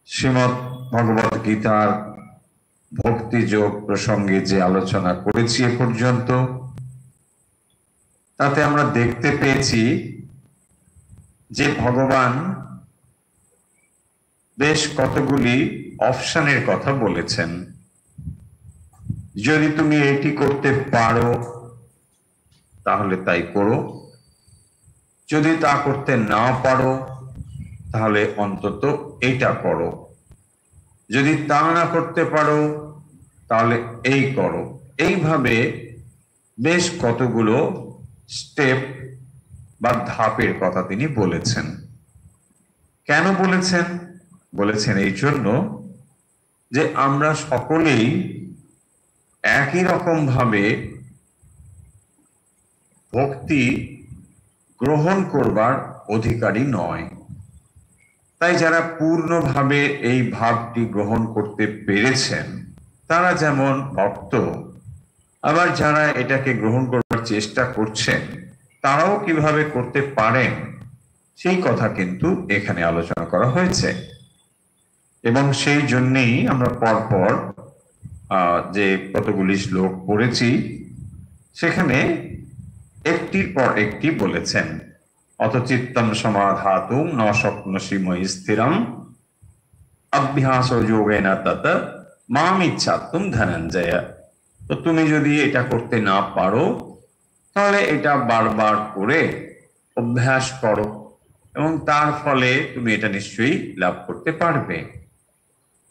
শ্রীমদ্ ভগবত গীতার ভক্তিযোগ প্রসঙ্গে যে আলোচনা করেছি এ পর্যন্ত, তাতে আমরা দেখতে পেয়েছি যে ভগবান বেশ কতগুলি অপশনের কথা বলেছেন। যদি তুমি এটি করতে পারো তাহলে তাই করো, যদি তা করতে না পারো তাহলে অন্তত এটা করো, যদি তা না করতে পারো তাহলে এই করো। এইভাবে বেশ কতগুলো স্টেপ বা ধাপের কথা তিনি বলেছেন। কেন বলেছেন? বলেছেন এই জন্য যে আমরা সকলেই একই রকম ভাবে ভক্তি গ্রহণ করবার অধিকারী নয়। তাই যারা পূর্ণভাবে এই ভাবটি গ্রহণ করতে পেরেছেন তারা যেমন ভক্ত, আবার যারা এটাকে গ্রহণ করবার চেষ্টা করছেন তারাও কিভাবে করতে পারেন সেই কথা কিন্তু এখানে আলোচনা করা হয়েছে। এবং সেই জন্যেই আমরা পরপর যে কতগুলি শ্লোক পড়েছি সেখানে একটির পর একটি বলেছেন। অতচিত্তম সমাধাতুং ন শক্নোষি ময়ি স্থিরম অভ্যাস যোগেন তত মাম ইচ্ছাতুম ধনঞ্জয়। তো তুমি যদি এটা করতে না পারো তাহলে এটা বারবার করে অভ্যাস করো এবং তার ফলে তুমি এটা নিশ্চয়ই লাভ করতে পারবে।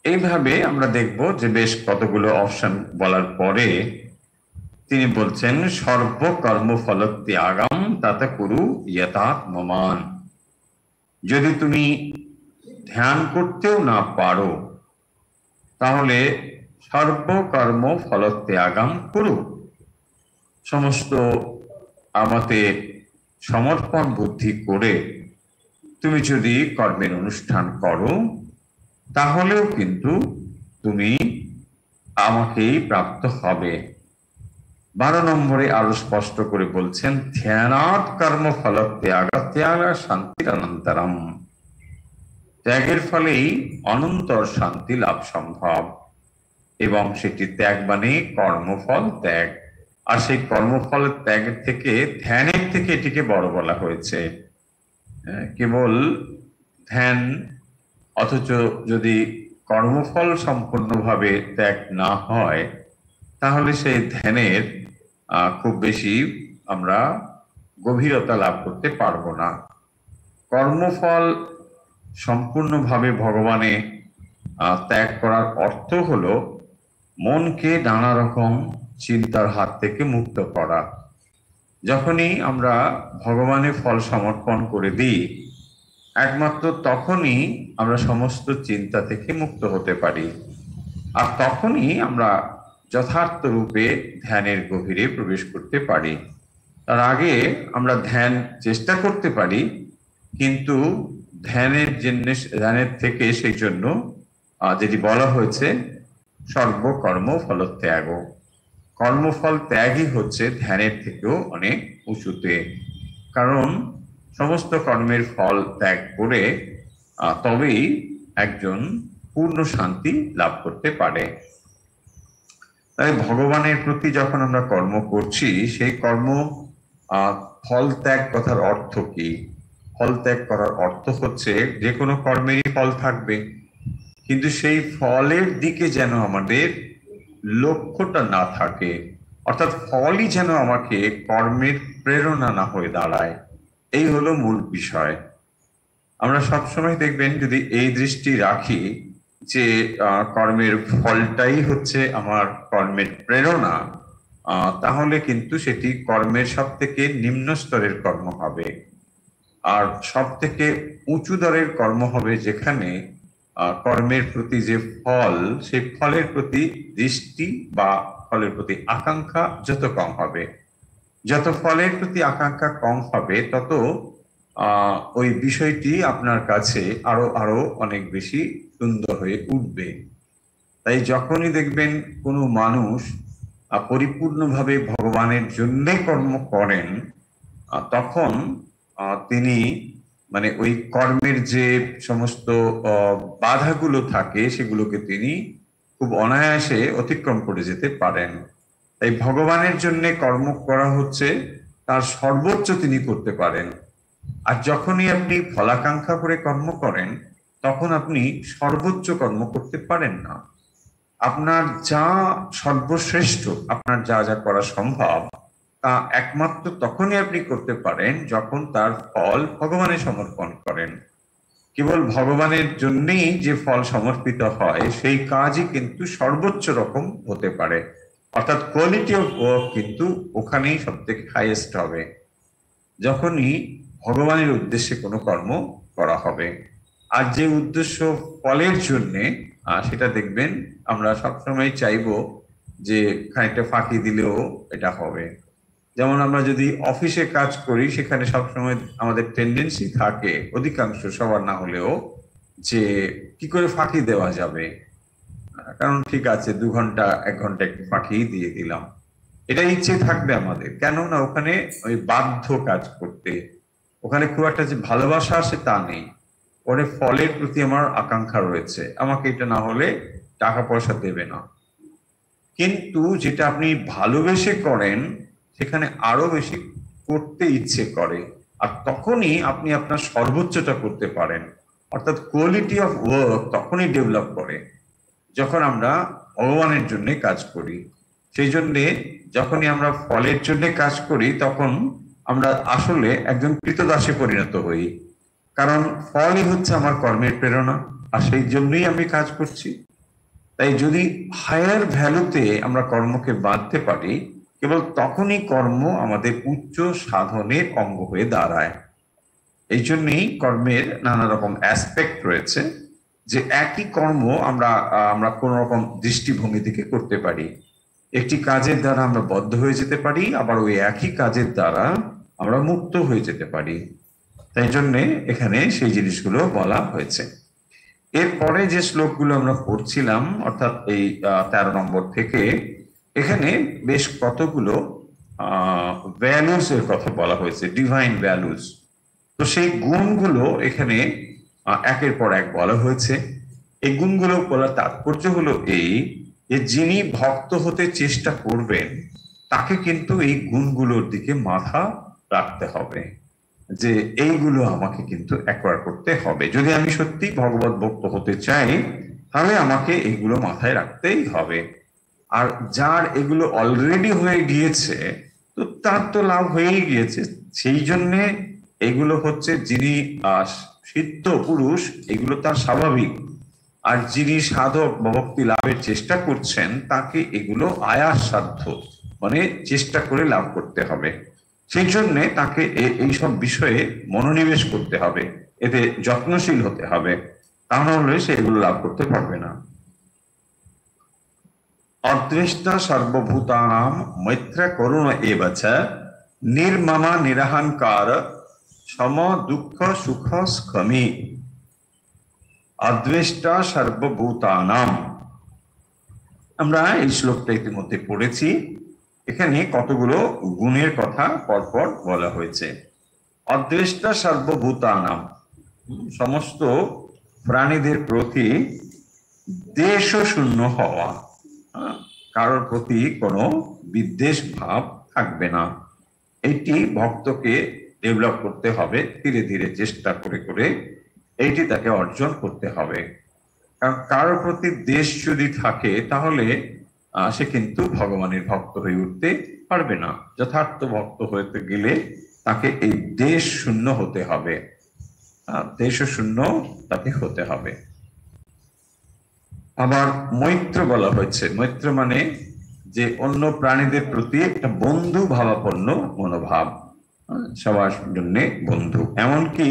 এইভাবে আমরা দেখব যে বেশ কতগুলো অপশন বলার পরে তিনি বলছেন সর্বকর্ম ফল ত্যাগম তাতে কুরু যথাত্মমান। যদি তুমি ধ্যান করতেও না পারো তাহলে সর্বকর্ম ফল ত্যাগম কুরু, সমস্ত আমাতে সমর্পণ বুদ্ধি করে তুমি যদি কর্মের অনুষ্ঠান করো তাহলেও কিন্তু তুমি আমাকেই প্রাপ্ত হবে। 12 নম্বরে আরো স্পষ্ট করে বলছেন ধ্যানাৎ কর্ম ফল ত্যাগ ত্যাগ শান্তির অনন্তরম। ত্যাগের ফলেই অনন্তর শান্তি লাভ সম্ভব এবং সেটি ত্যাগ মানে কর্মফল ত্যাগ। আর সেই কর্মফল ত্যাগের থেকে ধ্যানের থেকে এটিকে বড় বলা হয়েছে। কেবল ধ্যান, অথচ যদি কর্মফল সম্পূর্ণভাবে ত্যাগ না হয় তাহলে সেই ধ্যানের খুব বেশি আমরা গভীরতা লাভ করতে পারবো না। কর্মফল সম্পূর্ণভাবে ভগবানে ত্যাগ করার অর্থ হলো মনকে নানা রকম চিন্তার হাত থেকে মুক্ত করা। যখনই আমরা ভগবানের ফল সমর্পণ করে দিই একমাত্র তখনই আমরা সমস্ত চিন্তা থেকে মুক্ত হতে পারি, আর তখনই আমরা যথার্থ রূপে ধ্যানের গভীরে প্রবেশ করতে পারি। তার আগে আমরা ধ্যান চেষ্টা করতে পারি, কিন্তু ধ্যানের থেকে সেই জন্য যেটি বলা হয়েছে সর্বকর্ম ফল ত্যাগ, কর্মফল ত্যাগই হচ্ছে ধ্যানের থেকেও অনেক উঁচুতে। কারণ সমস্ত কর্মের ফল ত্যাগ করে তবেই একজন পূর্ণ শান্তি লাভ করতে পারে। তাই ভগবানের প্রতি যখন আমরা কর্ম করছি সেই কর্ম ফল ত্যাগ কথার অর্থ কি? ফল ত্যাগ করার অর্থ হচ্ছে যে কোনো কর্মেরই ফল থাকবে, কিন্তু সেই ফলের দিকে যেন আমাদের লক্ষ্যটা না থাকে, অর্থাৎ ফলই যেন আমাকে কর্মের প্রেরণা না হয়ে দাঁড়ায়। এই হলো মূল বিষয়। আমরা সবসময় দেখবেন যদি এই দৃষ্টি রাখি যে কর্মের ফলটাই হচ্ছে আমার কর্মের প্রেরণা, তাহলে কিন্তু সেটি কর্মের সব থেকে নিম্ন স্তরের কর্ম হবে। আর সব থেকে উঁচু দরের কর্ম হবে যেখানে কর্মের প্রতি যে ফল, সেই ফলের প্রতি দৃষ্টি বা ফলের প্রতি আকাঙ্ক্ষা যত কম হবে। যত ফলের প্রতি আকাঙ্ক্ষা কম হবে তত ওই বিষয়টি আপনার কাছে আরো আরো অনেক বেশি সুন্দর হয়ে উঠবে। তাই যখনই দেখবেন কোনো মানুষ পরিপূর্ণভাবে ভগবানের জন্য কর্ম করেন তখন তিনি মানে ওই কর্মের যে সমস্ত বাধাগুলো থাকে সেগুলোকে তিনি খুব অনায়াসে অতিক্রম করে যেতে পারেন। তাই ভগবানের জন্য কর্ম করা হচ্ছে, তার সর্বোচ্চ তিনি করতে পারেন। আর যখনই আপনি ফলাকাঙ্ক্ষা করে কর্ম করেন, তখন আপনি সর্বোচ্চ কর্ম করতে পারেন না। আপনার যা সর্বশ্রেষ্ঠ, আপনার যা যা করা সম্ভব, তা একমাত্র তখনই আপনি করতে পারেন যখন তার ফল ভগবানে সমর্পণ করেন। কেবল ভগবানের জন্যই যে ফল সমর্পিত হয় সেই কাজই কিন্তু সর্বোচ্চ রকম হতে পারে, অর্থাৎ কোয়ালিটি অফ ওয়ার্ক কিন্তু ওখানেই সব থেকে হাইয়েস্ট হবে, যখনই ভগবানের উদ্দেশ্যে কোনো কর্ম করা হবে। আর যে উদ্দেশ্য ফলের জন্যে, সেটা দেখবেন আমরা সবসময় চাইবো যে খানিকটা ফাঁকি দিলেও এটা হবে। যেমন আমরা যদি অফিসে কাজ করি, সেখানে সবসময় আমাদের টেন্ডেন্সি থাকে, অধিকাংশ সবার না হলেও, যে কি করে ফাঁকি দেওয়া যাবে। কারণ ঠিক আছে, 2 ঘন্টা 1 ঘন্টা একটু ফাঁকি দিয়ে দিলাম, এটা ইচ্ছে থাকবে আমাদের। কেননা ওখানে ওই বাধ্য কাজ করতে, ওখানে খুব একটা যে ভালোবাসা আসে তা নেই, ওখানে ফলের প্রতি আমার আকাঙ্ক্ষা রয়েছে, আমাকে এটা না হলে টাকা পয়সা দেবে না। কিন্তু যেটা আপনি ভালোবেসে করেন, সেখানে আরো বেশি করতে ইচ্ছে করে, আর তখনই আপনি আপনার সর্বোচ্চটা করতে পারেন। অর্থাৎ কোয়ালিটি অফ ওয়ার্ক তখনই ডেভেলপ করে যখন আমরা ভগবানের জন্য কাজ করি। সেই জন্যে যখনই আমরা ফলের জন্য কাজ করি, তখন আমরা আসলে একজন কৃতদাসে পরিণত হই। কারণ ফলই হচ্ছে আমার কর্মের প্রেরণা, আর সেই জন্যই আমি কাজ করছি। তাই যদি হায়ার ভ্যালুতে আমরা কর্মকে বাঁধতে পারি, কেবল তখনই কর্ম আমাদের উচ্চ সাধনের অঙ্গ হয়ে দাঁড়ায়। এই জন্যই কর্মের নানা রকম অ্যাসপেক্ট রয়েছে, যে একই কর্ম আমরা আমরা কোন রকম দৃষ্টিভঙ্গি থেকে করতে পারি। একটি কাজের দ্বারা আমরা বদ্ধ হয়ে যেতে পারি, আবার ওই একই কাজের দ্বারা আমরা মুক্ত হয়ে যেতে পারি। তাই জন্যে এখানে সেই জিনিসগুলো বলা হয়েছে। এরপরে যে শ্লোকগুলো আমরা পড়ছিলাম, অর্থাৎ এই 13 নম্বর থেকে, এখানে বেশ কতগুলো ভ্যালুস এর কথা বলা হয়েছে, ডিভাইন ভ্যালুস। তো সেই গুণগুলো এখানে একের পর এক বলা হয়েছে। এই গুণগুলো বলার তাৎপর্য হলো এই, যে যিনি ভক্ত হতে চেষ্টা করবেন, তাকে কিন্তু এই গুণগুলোর দিকে মাথা রাখতে হবে, যে এইগুলো আমাকে কিন্তু অ্যাকোয়ার করতে হবে। যদি আমি সত্যি ভগবত ভক্ত হতে চাই, তাহলে আমাকে এগুলো মাথায় রাখতেই হবে। আর যার এগুলো অলরেডি হয়ে গিয়েছে, তো তার তো লাভ হয়েই গিয়েছে। সেই জন্যে এগুলো হচ্ছে, যিনি সিদ্ধ পুরুষ, এগুলো তার স্বাভাবিক। আর যিনি সাধক ভক্তি লাভের চেষ্টা করছেন, তাকে এগুলো আয়াস সাধ্য, মানে চেষ্টা করে লাভ করতে হবে। সেই জন্য তাকে এইসব বিষয়ে মনোনিবেশ করতে হবে, এতে যত্নশীল হতে হবে, তা নাহলে সে এগুলো লাভ করতে পারবে না। অদ্বেষ্টা সর্বভূতানাম মৈত্র করুণ এবচ নির্মমা নিরহংকার সম দুঃখ সুখ স্খমি। অদ্বেষ্টা সর্বভূতানাম, আমরা এই শ্লোকটা ইতিমধ্যে পড়েছি। এখানে কতগুলো গুণের কথা পরপর বলা হয়েছে। অদ্বেষ্টা সর্বভূতানাম, সমস্ত প্রাণীদের প্রতি দ্বেষ শূন্য হওয়া, কারোর প্রতি কোনো বিদ্বেষ ভাব থাকবে না। এটি ভক্তকে ডেভেলপ করতে হবে, ধীরে ধীরে চেষ্টা করে করে এইটি তাকে অর্জন করতে হবে। কারণ কারোর প্রতি দ্বেষ যদি থাকে, তাহলে সে কিন্তু ভগবানের ভক্ত হয়ে উঠতে পারবে না। যথার্থ ভক্ত হতে গেলে তাকে এই দ্বেষ শূন্য হতে হবে, দ্বেষ শূন্য তাকে হতে হবে। আবার মৈত্র বলা হয়েছে। মৈত্র মানে যে অন্য প্রাণীদের প্রতি একটা বন্ধু ভাবাপন্ন মনোভাব, সবার জন্য বন্ধু। এমনকি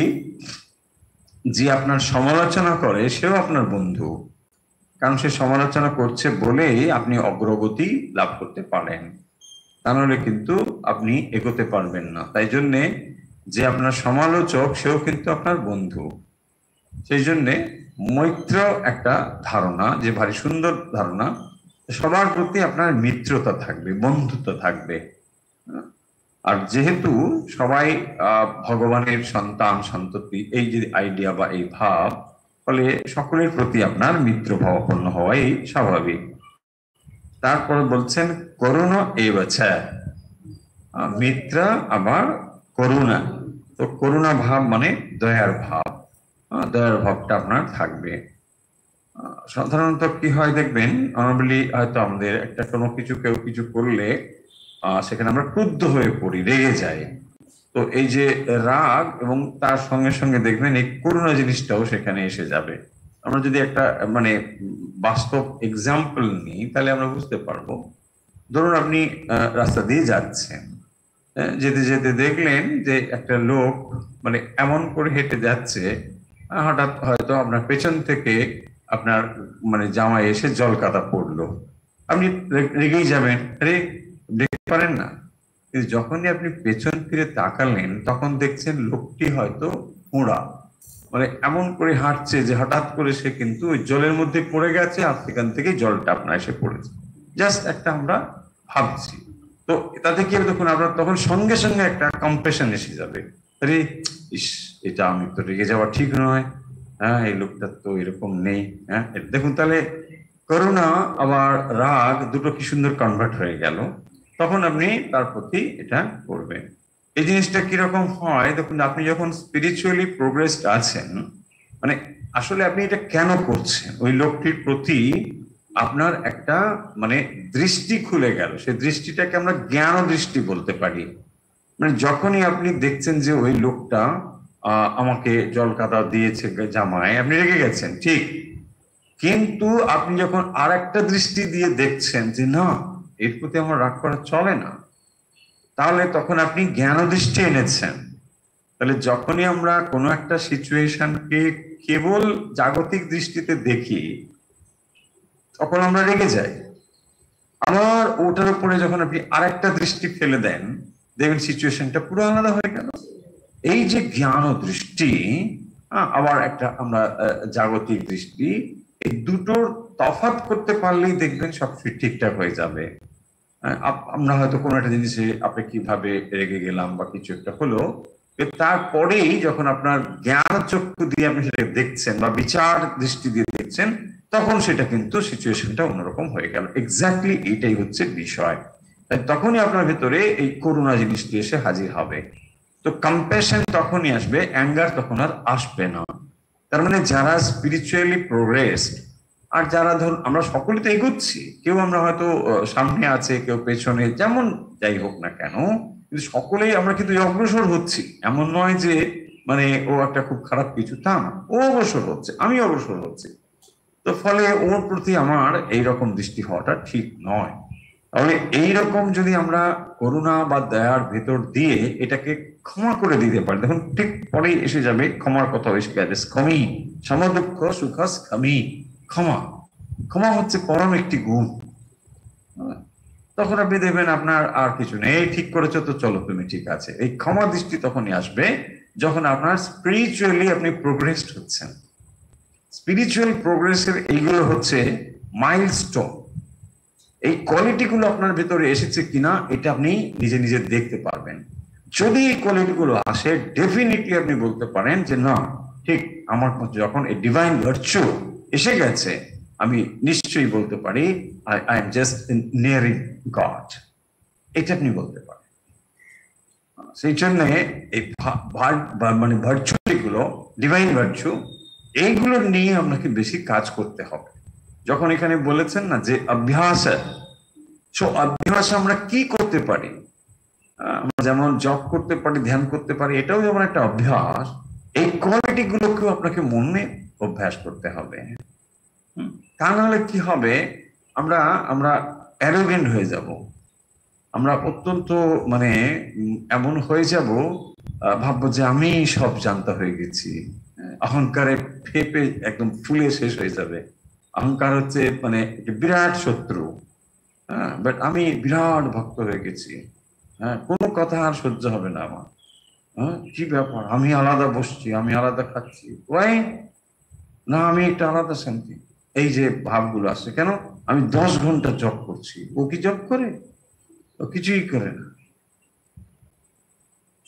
যে আপনার সমালোচনা করে, সেও আপনার বন্ধু, কারণ সে সমালোচনা করছে বলেই আপনি অগ্রগতি লাভ করতে পারেন, তা নাহলে কিন্তু আপনি এগোতে পারবেন না। তাই জন্যে যে আপনার সমালোচক, সেও কিন্তু আপনার বন্ধু। সেই জন্যে মৈত্র একটা ধারণা, যে ভারী সুন্দর ধারণা, সবার প্রতি আপনার মিত্রতা থাকবে, বন্ধুত্ব থাকবে। আর যেহেতু সবাই ভগবানের সন্তান সন্ততি, এই যে আইডিয়া বা এই ভাব, ফলে সকলের প্রতি আপনার মিত্র ভাবাপন্ন হওয়াই স্বাভাবিক। তারপর বলছেন করুণা এবছা, মিত্রা আবার করুণা। তো করুণা ভাব মানে দয়ার ভাব, দয়ার ভাবটা আপনার থাকবে। সাধারণত কি হয় দেখবেন, নর্মালি হয়তো আমাদের একটা কোনো কিছু কেউ কিছু করলে সেখানে আমরা ক্রুদ্ধ হয়ে পড়ি, রেগে যাই। তো এই যে রাগ এবং তার সঙ্গে সঙ্গে দেখবেন এই করুণা জিনিসটাও সেখানে এসে যাবে। আমরা যদি একটা মানে বাস্তব এক্সাম্পল নিই তাহলে আমরা বুঝতে পারবো। ধরুন আপনি রাস্তা দিয়ে যাচ্ছেন, যেতে যেতে দেখলেন যে একটা লোক মানে এমন করে হেঁটে যাচ্ছে, হঠাৎ হয়তো আপনার পেছন থেকে আপনার মানে জামায় এসে জল কাদা পড়লো। আপনি রেগেই যাবেন, আরে দেখতে পারেন না। কিন্তু যখনই আপনি পেছন ফিরে তাকালেন তখন দেখছেন লোকটি হয়তো পোড়া, মানে এমন করে হাঁটছে যে হঠাৎ করে সে কিন্তু ওই জলের মধ্যে পড়ে গেছে, আর সেখান থেকে জলটা আপনার এসে পড়েছে। জাস্ট একটা আমরা ভাবছি, তো তাতে কি হবে, তখন আপনার তখন সঙ্গে সঙ্গে একটা কম্প্রেশন এসে যাবে, আরে ইস, এটা আমি তো রেগে যাওয়া ঠিক নয়, হ্যাঁ এই লোকটা তো এরকম নেই। হ্যাঁ দেখুন তাহলে করুণা আবার রাগ দুটো কি সুন্দর কনভার্ট হয়ে গেল, তখন আপনি তার প্রতি এটা করবেন। এই জিনিসটা কিরকম হয় দেখুন, আপনি যখন স্পিরিচুয়ালি প্রোগ্রেসড আছেন, মানে আসলে আপনি এটা কেন করছেন, ওই লোকটির প্রতি আপনার একটা মানে দৃষ্টি খুলে গেল, সেই দৃষ্টিটাকে আমরা জ্ঞান দৃষ্টি বলতে পারি। মানে যখনই আপনি দেখছেন যে ওই লোকটা আমাকে জল কাদা দিয়েছে জামায়, আপনি রেগে গেছেন ঠিক, কিন্তু আপনি যখন আর একটা দৃষ্টি দিয়ে দেখছেন যে না, এর প্রতি আমার রাগ করা চলে না, তাহলে তখন আপনি জ্ঞান দৃষ্টি এনেছেন। তাহলে যখনই আমরা কোনো একটা সিচুয়েশনকে কেবল জাগতিক দৃষ্টিতে দেখি তখন আমরা রেগে যাই। আবার ওটার উপরে যখন আপনি আরেকটা দৃষ্টি ফেলে দেন, দেখবেন সিচুয়েশনটা পুরো আলাদা হয়ে গেল। এই যে জ্ঞান দৃষ্টি, আবার একটা আমরা জাগতিক দৃষ্টি, এই দুটোর তফাৎ করতে পারলেই দেখবেন সবকিছু ঠিকঠাক হয়ে যাবে। আমরা হয়তো কোনো একটা জিনিসে আপেক্ষিকভাবে রেগে গেলাম বা কিছু একটা হলো, তারপরেই যখন আপনার জ্ঞান চক্ষু দিয়ে আপনি সেটা দেখছেন বা বিচার দৃষ্টি দিয়ে দেখছেন, তখন সেটা কিন্তু সিচুয়েশনটা অন্যরকম হয়ে গেল। এক্স্যাক্টলি এটাই হচ্ছে বিষয়। তখনই আপনার ভেতরে এই করুণা জিনিসটি এসে হাজির হবে। তো কম্প্যাশন তখনই আসবে, অ্যাঙ্গার তখন আর আসবে না। তার মানে যারা স্পিরিচুয়ালি প্রোগ্রেসড, আর যারা ধরুন আমরা সকলে তো এগোচ্ছি, কেউ আমরা হয়তো সামনে আছে, কেউ পেছনে, যেমন যাই হোক না কেন, কিন্তু সকলেই আমরা কিন্তু অগ্রসর হচ্ছি। এমন নয় যে মানে ও একটা খুব খারাপ কিছু, তা না, ও অগ্রসর হচ্ছে, আমি অগ্রসর হচ্ছি। তো ফলে ওর প্রতি আমার এইরকম দৃষ্টি হওয়াটা ঠিক নয়। তাহলে এইরকম যদি আমরা করুণা বা দয়ার ভেতর দিয়ে এটাকে ক্ষমা করে দিতে পারি, দেখুন ঠিক পরেই এসে যাবে ক্ষমার কথা, এসে গেছে ক্ষমি সমদুঃখ সুখাস ক্ষমি। ক্ষমা, ক্ষমা হচ্ছে পরম একটি গুণ। তখন আপনি দেখবেন আপনার আর কিছু নেই, ঠিক করেছো তো চলো তুমি ঠিক আছে। এই ক্ষমা দৃষ্টি তখনই আসবে যখন আপনার স্পিরিচুয়ালি আপনি প্রোগ্রেসড হচ্ছেন। স্পিরিচুয়াল প্রোগ্রেসের এইগুলো হচ্ছে মাইলস্টোন। এই কোয়ালিটি গুলো আপনার ভেতরে এসেছে কিনা এটা আপনি নিজে নিজে দেখতে পারবেন। যদি এই কোয়ালিটি গুলো আসে, ডেফিনেটলি আপনি বলতে পারেন যে না ঠিক, আমার যখন এই ডিভাইন ভার্চু এসে গেছে, আমি নিশ্চয়ই বলতে পারি I am just nearing god, এটা আপনি বলতে পারেন। সেই জন্য এই মানে ভার্চু যেগুলো, ডিভাইন ভার্চু, এইগুলো নিয়ে আপনাকে বেশি কাজ করতে হবে। যখন এখানে বলেছেন না যে অভ্যাস, অভ্যাস আমরা কি করতে পারি, আমরা যেমন জব করতে পারি, ধ্যান করতে পারি, এটাও যেমন একটা অভ্যাস। এই কোয়ালিটি গুলোকেও আপনাকে মনে অভ্যাস করতে হবে। তা নাহলে কি হবে, আমরা আমরা অ্যারোগেন্ট হয়ে যাব, আমরা অত্যন্ত মানে এমন হয়ে যাব, ভাববো যে আমি সব জানতা হয়ে গেছি। অহংকারে ফেপে একদম ফুলে শেষ হয়ে যাবে। অহংকার হচ্ছে মানে বিরাট শত্রু। হ্যাঁ, বাট আমি বিরাট ভক্ত হয়ে গেছি, হ্যাঁ কোনো কথা আর সহ্য হবে না আমার। হ্যাঁ কি ব্যাপার, আমি আলাদা বসছি, আমি আলাদা খাচ্ছি, ওয়াই না, আমি একটা আলাদা শান্তি। এই যে ভাবগুলো আসছে কেন, আমি 10 ঘন্টা জব করছি, ও কি জব করে? ও কিছুই করে না।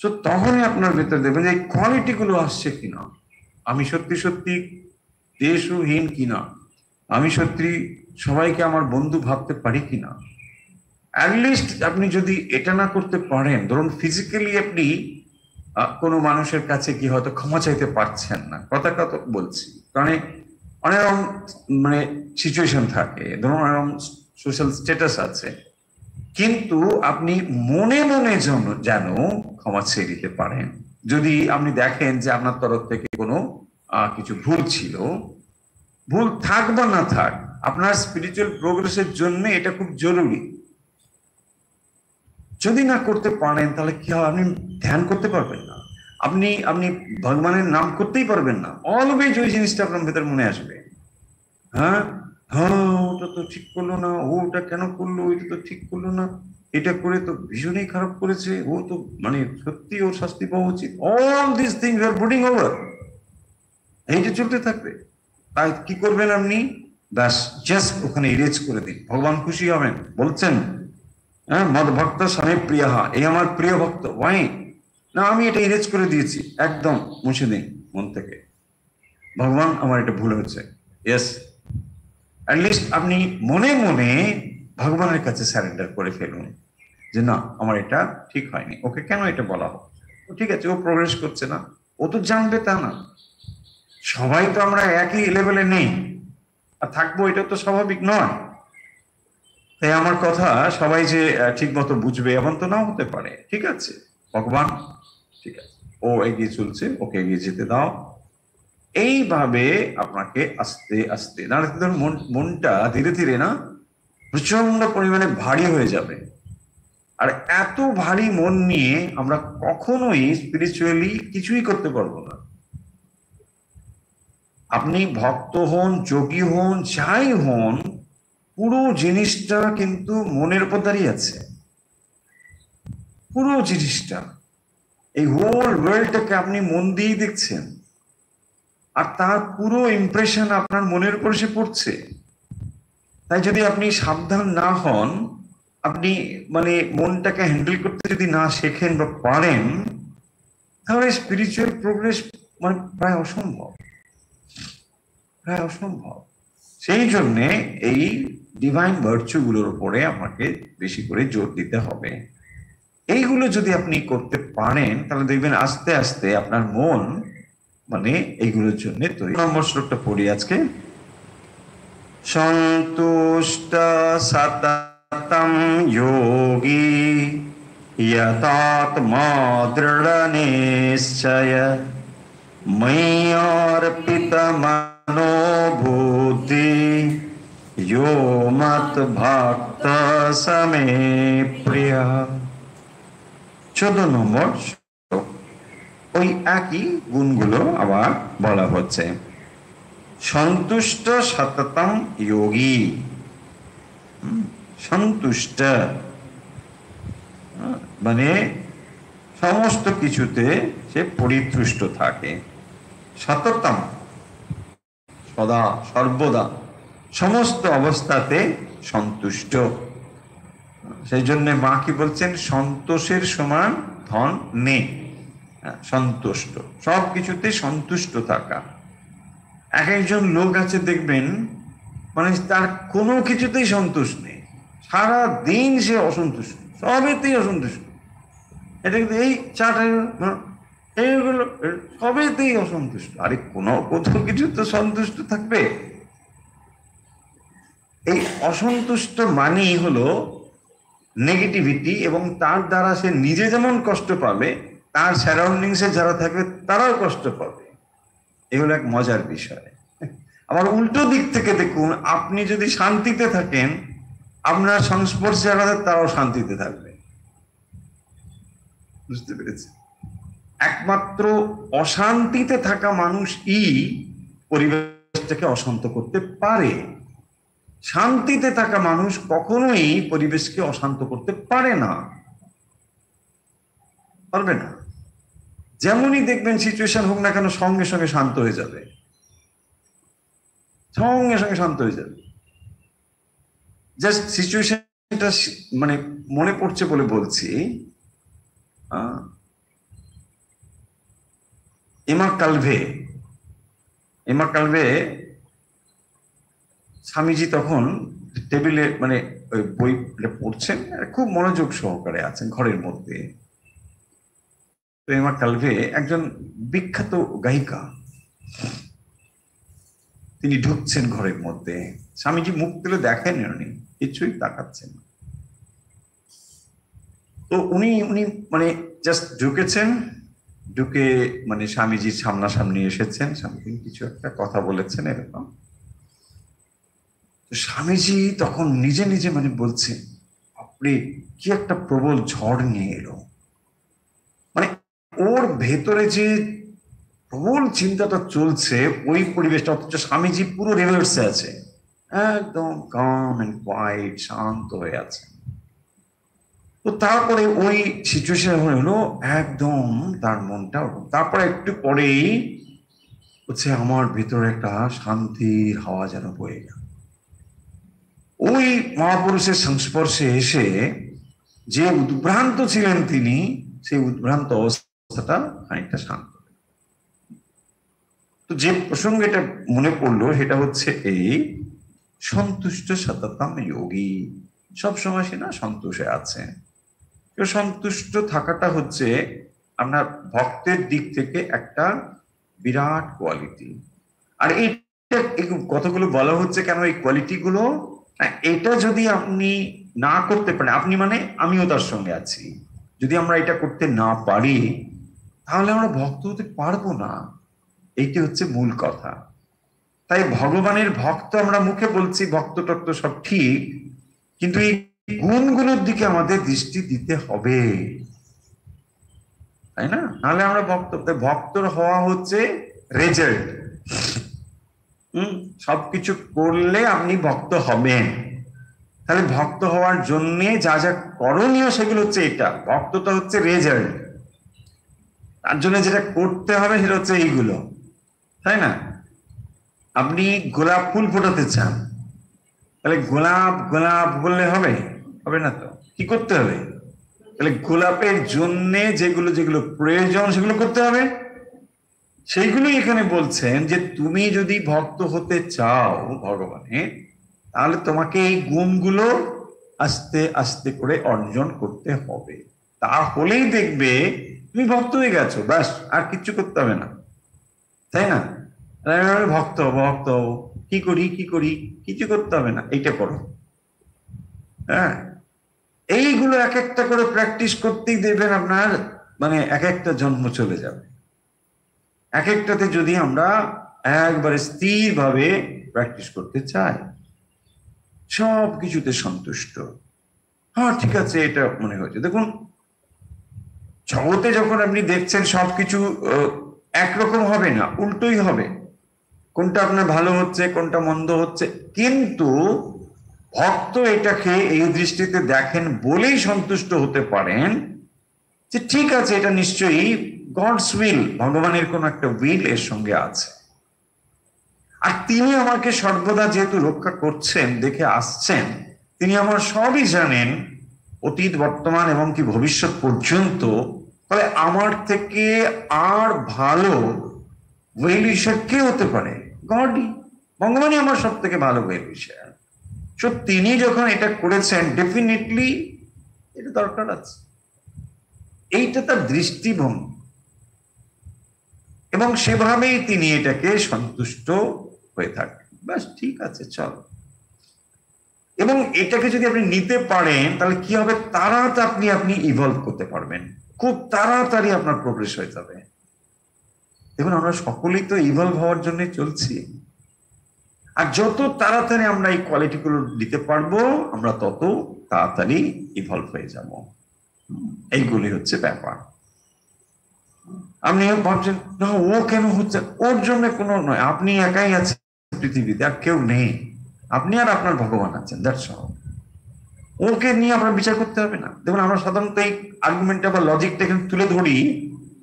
তো তখনই আপনার ভেতরে দেখবেন যে এই কোয়ালিটি গুলো আসছে কিনা, আমি সত্যি সত্যি দেশহীন কিনা, আমি সত্যি সবাইকে আমার বন্ধু ভাবতে পারি কিনা। অ্যাটলিস্ট আপনি যদি এটা না করতে পারেন, ধরুন ফিজিক্যালি আপনি কোনো মানুষের কাছে কি হয়তো ক্ষমা চাইতে পারছেন না, কথা কথা বলছি, কারণ অনেক রকম মানে সিচুয়েশন থাকে, ধরুন অনেক রকম সোশ্যাল স্ট্যাটাস আছে, কিন্তু আপনি মনে মনে যেন ক্ষমা চেয়ে দিতে পারেন। যদি আপনি দেখেন যে আপনার তরফ থেকে কোনো কিছু ভুল ছিল, ভুল থাক বা না থাক, আপনার স্পিরিচুয়াল প্রোগ্রেসের জন্য এটা খুব জরুরি। যদি না করতে পারেন তাহলে কি হয়, আপনি ধ্যান করতে পারবেন না, আপনি আপনি ভগবানের নাম করতেই পারবেন না। অলওয়েজ ওই জিনিসটা আপনার ভেতর মনে আসবে, হ্যাঁ হ্যাঁ ওটা তো ঠিক করলো না, ওটা কেন করলো, ওইটা তো ঠিক করলো না, এটা করে তো ভীষণই খারাপ করেছে, ও তো মানে সত্যি ওর শাস্তি পাওয়া উচিত। All this things are brooding over, এইটা চলতে থাকবে। তাই কি করবেন আপনি, ব্যাস জাস্ট ওখানে ইরেজ করে দিন, ভগবান খুশি হবেন। বলছেন হ্যাঁ মদ ভক্ত স্বামী প্রিয়, এই আমার প্রিয় ভক্ত, ওয়াই না আমি এটা ইরেজ করে দিয়েছি, একদম মুছে দিন মন থেকে, ভগবান আমার এটা ভুল হয়েছে। ইয়েস, অ্যাটলিস্ট আপনি মনে মনে ভগবানের কাছে স্যারেন্ডার করে ফেলুন যে না আমার এটা ঠিক হয়নি, ওকে কেন এটা বলা হোক, ঠিক আছে ও প্রোগ্রেস করছে না, ও তো জানবে তা না, সবাই তো আমরা একই লেভেলে নেই আর থাকবো, এটা তো স্বাভাবিক নয়। তাই আমার কথা সবাই যে ঠিক মতো বুঝবে এমন তো নাও হতে পারে, ঠিক আছে ভগবান ঠিক আছে, ও এগিয়ে চলছে, ওকে এগিয়ে যেতে দাও। এইভাবে আপনাকে আস্তে আস্তে, নাহলে মনটা ধীরে ধীরে না প্রচন্ড পরিমাণে ভারী হয়ে যাবে। আর এত ভারী মন নিয়ে আমরা কখনোই স্পিরিচুয়ালি কিছুই করতে পারবো না। আপনি ভক্ত হন, যোগী হন, যাই হন, পুরো জিনিসটা কিন্তু মনের উপর দাঁড়িয়ে আছে। পুরো জিনিসটা, এই হোল ওয়ার্ল্ডটাকে আপনি মন দিয়েই দেখছেন, আর তার পুরো ইমপ্রেশন আপনার মনের উপর এসে পড়ছে। তাই যদি আপনি সাবধান না হন, আপনি মানে মনটাকে হ্যান্ডেল করতে যদি না শেখেন বা পারেন, তাহলে স্পিরিচুয়াল প্রোগ্রেস মানে প্রায় অসম্ভব, প্রায় অসম্ভব। সেই জন্যে এই ডিভাইন ভার্চু গুলোর উপরে আমাকে বেশি করে জোর দিতে হবে। এইগুলো যদি আপনি করতে পারেন তাহলে দেখবেন আস্তে আস্তে আপনার মন মানে এইগুলোর জন্য তৈরি। নম্বর শ্লোকটা পড়ি আজকে। সন্তুষ্ট সততম যোগী यतात्मा दृढ़ निश्चय मय्यर्पित मनोबुद्धि यो मत भक्त समे प्रिय। 14 নম্বর ওই একই গুণগুলো আবার বলা হচ্ছে। সন্তুষ্ট সততম যোগী, সন্তুষ্ট মানে সমস্ত কিছুতে সে পরিতুষ্ট থাকে, সততম সদা সর্বদা সমস্ত অবস্থাতে সন্তুষ্ট। সেই জন্য মা কি বলছেন, সন্তোষের সমান ধন নেই, সন্তুষ্ট, সব কিছুতে সন্তুষ্ট থাকা। এক একজন লোক আছে দেখবেন মানে তার কোনো কিছুতেই সন্তোষ নেই, সারা দিন সে অসন্তুষ্ট, সবেতেই অসন্তুষ্ট। এটা কিন্তু এই চাটা এইগুলো সবেতেই অসন্তুষ্ট। আরে কোনো কোথাও কিছু তো সন্তুষ্ট থাকবে। এই অসন্তুষ্ট মানেই হলো নেগেটিভিটি, এবং তার দ্বারা সে নিজে যেমন কষ্ট পাবে, তার সারাউন্ডিংসে যারা থাকবে তারাও কষ্ট পাবে। এগুলো এক মজার বিষয়। আবার উল্টো দিক থেকে দেখুন, আপনি যদি শান্তিতে থাকেন, আপনার সংস্পর্শে যারা তারাও শান্তিতে থাকবে। বুঝতে পেরেছি? একমাত্র অশান্তিতে থাকা মানুষই পরিবেশটাকে অশান্ত করতে পারে। শান্তিতে থাকা মানুষ কখনোই পরিবেশকে অশান্ত করতে পারে না, পারবে না। যেমনই দেখবেন সিচুয়েশন হোক না কেন, সঙ্গে সঙ্গে শান্ত হয়ে যাবে, সঙ্গে সঙ্গে শান্ত হয়ে যাবে। জাস্ট সিচুয়েশনটা মানে মনে পড়ছে বলে বলছি। এমা কালভে এমা কালভে স্বামীজি তখন টেবিলে মানে ওই বই পড়ছেন, খুব মনোযোগ সহকারে আছেন ঘরের মধ্যে। তো এমা কালভে একজন বিখ্যাত গায়িকা, তিনি ঢুকছেন ঘরের মধ্যে। স্বামীজি মুখ তুলে দেখেন উনি কিছুই তাকাচ্ছেন। তো উনি উনি মানে জাস্ট ঢুকেছেন, ঢুকে মানে স্বামীজির সামনাসামনি এসেছেন, স্বামীজি কিছু একটা কথা বলেছেন এরকম। স্বামীজি তখন নিজে নিজে মানে বলছে, আপনি কি একটা প্রবল ঝড় নিয়ে এলো। মানে ওর ভেতরে যে প্রবল চিন্তাটা চলছে ওই পরিবেশটা, অথচ স্বামীজি পুরো রিভার্সে আছে, একদম কাম এন্ড কোয়াইট, শান্ত হয়ে আছে। তো তারপরে ওই সিচুয়েশন হলো একদম তার মনটা, তারপরে একটু পরেই হচ্ছে আমার ভিতরে একটা শান্তির হাওয়া যেন বয়ে গেল। ওই মহাপুরুষের সংস্পর্শে এসে যে উদ্ভ্রান্ত ছিলেন তিনি, সেই উদ্ভ্রান্ত অবস্থাটা খানিকটা শান্ত। তো যে প্রসঙ্গে এটা মনে পড়লো সেটা হচ্ছে এই সন্তুষ্ট সততম যোগী, সবসময় সে না সন্তোষে আছে। সন্তুষ্ট থাকাটা হচ্ছে আপনার ভক্তের দিক থেকে একটা বিরাট কোয়ালিটি। আর এইটা কতগুলো বলা হচ্ছে কেন এই কোয়ালিটি গুলো, এটা যদি আপনি না করতে পারেন, আপনি মানে আমিও তার সঙ্গে আছি, যদি আমরা এটা করতে না পারি তাহলে আমরা ভক্ত হতে পারবো না। এইটি হচ্ছে মূল কথা। তাই ভগবানের ভক্ত আমরা মুখে বলছি, ভক্ত টক্ত সব ঠিক, কিন্তু এই গুণগুলোর দিকে আমাদের দৃষ্টি দিতে হবে, তাই না? নাহলে আমরা ভক্তর হওয়া হচ্ছে রেজাল্ট। সবকিছু করলে আপনি ভক্ত হবেন, তাহলে ভক্ত হওয়ার জন্য যা যা করণীয় সেগুলো হচ্ছে এটা, ভক্তটা হচ্ছে রেজাল্ট। তার জন্য যেটা করতে হবে সেটা হচ্ছে এইগুলো, তাই না? আপনি গোলাপ ফুল ফোটাতে চান, তাহলে গোলাপ গোলাপ বললে হবে? হবে না তো, কি করতে হবে? তাহলে গোলাপের জন্য যেগুলো যেগুলো প্রয়োজন সেগুলো করতে হবে। সেইগুলোই এখানে বলছেন যে তুমি যদি ভক্ত হতে চাও ভগবানের, তাহলে তোমাকে এই গুণগুলো আস্তে আস্তে করে অর্জন করতে হবে। তাহলেই দেখবে তুমি ভক্ত হয়ে গেছো, ব্যাস, আর কিচ্ছু করতে হবে না, তাই না? ভক্ত ভক্ত কি করি কি করি, কিছু করতে হবে না, এইটা করো। হ্যাঁ, এইগুলো এক একটা করে প্র্যাকটিস করতেই দেবেন আপনার মানে এক একটা জন্ম চলে যাবে। এক একটাতে যদি আমরা একবারে স্থির ভাবে প্র্যাকটিস করতে চাই, সব কিছুতে সন্তুষ্ট, হ্যাঁ ঠিক আছে এটা মনে হচ্ছে। দেখুন জগতে যখন আপনি দেখছেন সবকিছু একরকম হবে না, উল্টোই হবে, কোনটা আপনার ভালো হচ্ছে কোনটা মন্দ হচ্ছে, কিন্তু ভক্ত এটাকে এই দৃষ্টিতে দেখেন বলেই সন্তুষ্ট হতে পারেন যে ঠিক আছে এটা নিশ্চয়ই গডস উইল, ভগবানের কোন একটা উইল এর সঙ্গে আছে, আর তিনি আমাকে সর্বদা যেহেতু রক্ষা করছেন দেখে আসছেন, তিনি আমার সবই জানেন, অতীত বর্তমান এবং কি ভবিষ্যৎ পর্যন্ত, তাহলে আমার থেকে আর ভালো ওয়েল উইশার কে হতে পারে? গডই, ভগবানই আমার সব থেকে ভালো ওয়েল উইশার। সো তিনি যখন এটা করেছেন ডেফিনেটলি এটা দরকার আছে, এইটা তার দৃষ্টিভঙ্গি, এবং সেভাবেই তিনি এটাকে সন্তুষ্ট হয়ে থাকেন, ব্যাস ঠিক আছে চলো। এবং এটাকে যদি আপনি নিতে পারেন তাহলে কি হবে, তাড়াতাড়ি আপনি ইভলভ করতে পারবেন, খুব তাড়াতাড়ি আপনার প্রোগ্রেস হয়ে যাবে। দেখুন আমরা সকলেই তো ইভলভ হওয়ার জন্য চলছি, আর যত তাড়াতাড়ি আমরা এই কোয়ালিটি গুলো দিতে পারবো আমরা তত তাড়াতাড়ি ইভলভ হয়ে যাব। এইগুলি হচ্ছে ব্যাপার। আপনি ভাবছেন না ও কেন হচ্ছে, ওর জন্য কোনো নয়, আপনি একাই আছেন পৃথিবীতে, আর কেউ নেই, আপনি আর আপনার ভগবান আছেন, দ্যাটস অল। ওকে নিয়ে আপনার বিচার করতে হবে না। দেখুন আমরা সাধারণত এই আর্গুমেন্টটা বা লজিকটা এখানে তুলে ধরি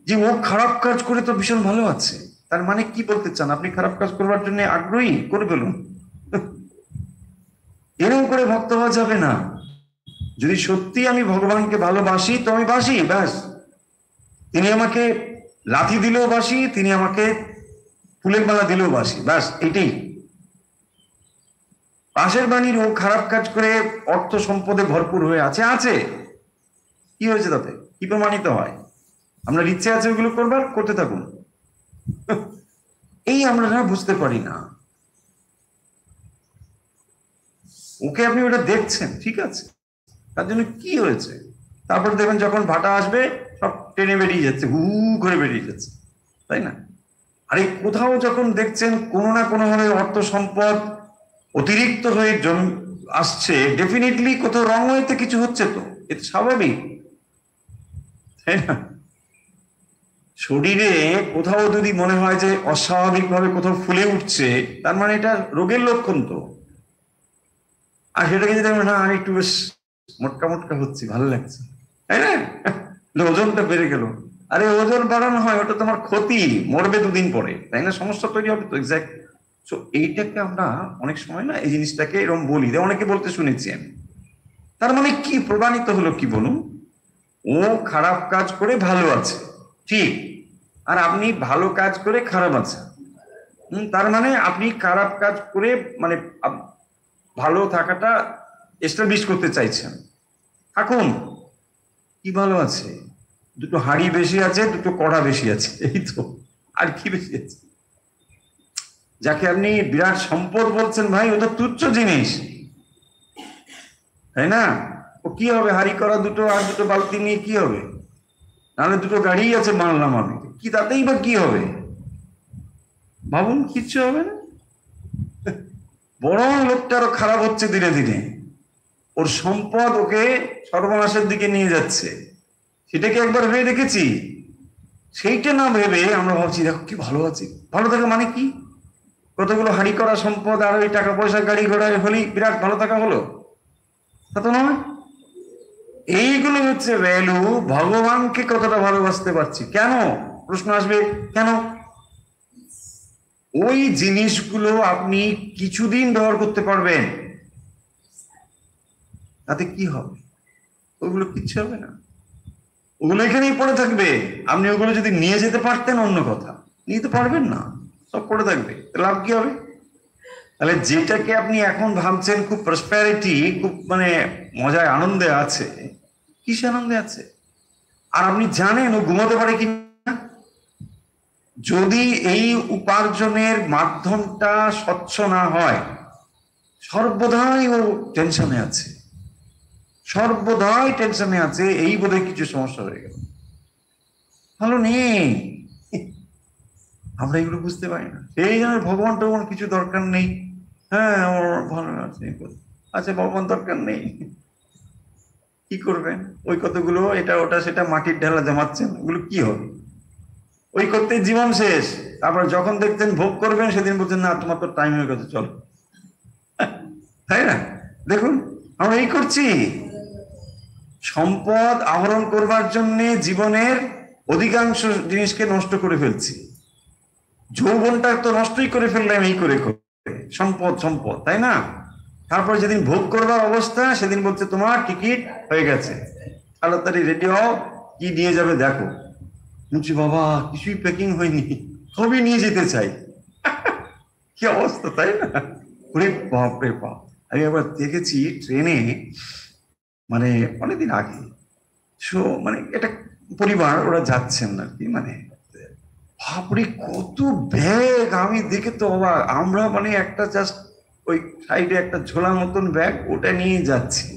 যে ও খারাপ কাজ করে তো ভীষণ ভালো আছে, তার মানে কি বলতে চান? আপনি খারাপ কাজ করবার জন্য আগ্রহী, করে ফেলুন। এরকম করে ভক্ত হওয়া যাবে না। যদি সত্যি আমি ভগবানকে ভালোবাসি তো আমি বাসি, ব্যাস, তিনি আমাকে লাথি দিলেও বাসি, তিনি আমাকে ফুলের মালা দিলেও বাসি, ব্যাস এইটাই। পাশের বাড়ির ও খারাপ কাজ করে অর্থ সম্পদে ভরপুর হয়ে আছে, আছে, কি হয়েছে তাতে? কি প্রমাণিত হয়? আপনার ইচ্ছে আছে ওগুলো করবার, করতে থাকুন। এই আমরা না বুঝতে পারি না। ওকে আপনি ওটা দেখছেন, ঠিক আছে, তার জন্য কি হয়েছে? তারপর দেখবেন যখন ভাটা আসবে সব টেনে বেরিয়ে যাচ্ছে, হু করে বেরিয়ে যাচ্ছে, তাই না? আর এই কোথাও যখন দেখছেন কোনো না কোনো ভাবে অর্থ সম্পদ অতিরিক্ত হয়ে আসছে, ডেফিনেটলি কোথাও রং হইতে কিছু হচ্ছে, তো এটা স্বাভাবিক, তাই না? শরীরে কোথাও যদি মনে হয় যে অস্বাভাবিক ভাবে কোথাও ফুলে উঠছে, তার মানে এটা রোগের লক্ষণ তো। আর সেটাকে যদি না আমি একটু বেশ মোটকা মোটকা হচ্ছি, ভালো লাগছে, তাই না? ওজনটা বেড়ে গেল, আরে ওজন বাড়ানো হয় ওটা তোমার ক্ষতি, মরবে দুদিন পরে, তাই না? সমস্যা তৈরি হবে তো, এক্স্যাক্ট। তো এইটাকে আমরা অনেক সময় না এই জিনিসটাকে এরকম বলি, অনেকে বলতে শুনেছি আমি। তার মানে কি প্রমাণিত হলো কি বলুন? ও খারাপ কাজ করে ভালো আছে, ঠিক, আর আপনি ভালো কাজ করে খারাপ আছেন। তার মানে আপনি খারাপ কাজ করে মানে ভালো থাকাটা এস্টাবলিশ করতে চাইছেন। থাকুন, কি ভালো আছে? দুটো হাড়ি বেশি আছে, দুটো কড়া বেশি আছে, এই তো, আর কি বেশি আছে? যাকে আপনি বিরাট সম্পদ বলছেন, ভাই ও তো তুচ্ছ জিনিস, তাই না? ও কি হবে? হাড়ি করা দুটো আর দুটো বালতি নিয়ে কি হবে? নাহলে দুটো গাড়ি আছে মানলাম আমি, কি তাতেই বা কি হবে? ভাবুন, কিচ্ছু হবে না। বরং লোকটা আরো খারাপ হচ্ছে ধীরে ধীরে, ওর সম্পদ ওকে সর্বনাশের দিকে নিয়ে যাচ্ছে। সেটা কি একবার ভেবে দেখেছি? সেইটা না ভেবে আমরা ভাবছি দেখো কি ভালো আছি। ভালো থাকা মানে কি? কতগুলো হাড়ি করা সম্পদ আর ওই টাকা পয়সা গাড়ি ঘোড়ায় হলেই বিরাট ভালো থাকা হলো? তা তো নয়। এইগুলো হচ্ছে ভ্যালু। ভগবানকে কতটা ভালোবাসতে পারছি, কেন? প্রশ্ন আসবে, কেন? ওই জিনিসগুলো আপনি কিছুদিন ব্যবহার করতে পারবেন, তাতে কি হবে? ওগুলো কিচ্ছু হবে না, ওগুলো এখানেই পড়ে থাকবে। আপনি ওগুলো যদি নিয়ে যেতে পারতেন অন্য কথা, নিতে পারবেন না, সব পড়ে থাকবে, লাভ কি হবে? তাহলে যেটাকে আপনি এখন ভাবছেন খুব প্রসপ্যারিটি, খুব মানে মজায় আনন্দে আছে, কিসে আনন্দে আছে? আর আপনি জানেন ও ঘুমাতে পারে কি না? যদি এই উপার্জনের মাধ্যমটা স্বচ্ছ না হয়, সর্বদাই ও টেনশনে আছে, সর্বদাই টেনশনে আছে, এই বোধহয় কিছু সমস্যা হয়ে গেল, ভালো নেই। আমরা এগুলো বুঝতে পারি না, সেই জন্য ভগবান টগবান কিছু দরকার নেই। হ্যাঁ, আমার ভালো আছে, আচ্ছা ভগবান দরকার নেই, কি করবেন? ওই কতগুলো এটা ওটা সেটা মাটির ঢেলা জমাচ্ছেন, ওগুলো কি হবে? ওই করতে জীবন শেষ। তারপর যখন দেখছেন ভোগ করবেন, সেদিন বলছেন না তোমার তো টাইম হয়ে গেছে, চলো। তাই না? দেখুন, আমরা এই করছি, সম্পদ আহরণ করবার জন্য জীবনের অধিকাংশ জিনিসকে নষ্ট করে ফেলছি। যৌবনটা তো নষ্টই করে ফেললাম এই করে করে, সম্পদ সম্পদ, তাই না? তারপর যেদিন ভোগ করবার অবস্থা, সেদিন বলছে তোমার টিকিট হয়ে গেছে, তাড়াতাড়ি রেডি হও, কি নিয়ে যাবে দেখো। বলছি বাবা কিছুই প্যাকিং হয়নি, সবই নিয়ে যেতে চাই। কি অবস্থা, তাই না? ওরে বাপ রে বাপ। আমি একবার দেখেছি ট্রেনে, মানে অনেকদিন আগে, মানে একটা পরিবার ওরা যাচ্ছেন আর কি, মানে বাপরে কত ব্যাগ, আমি দেখে তো অবাক। আমরা মানে একটা জাস্ট ওই সাইডে একটা ঝোলা মতন ব্যাগ, ওটা নিয়ে যাচ্ছি।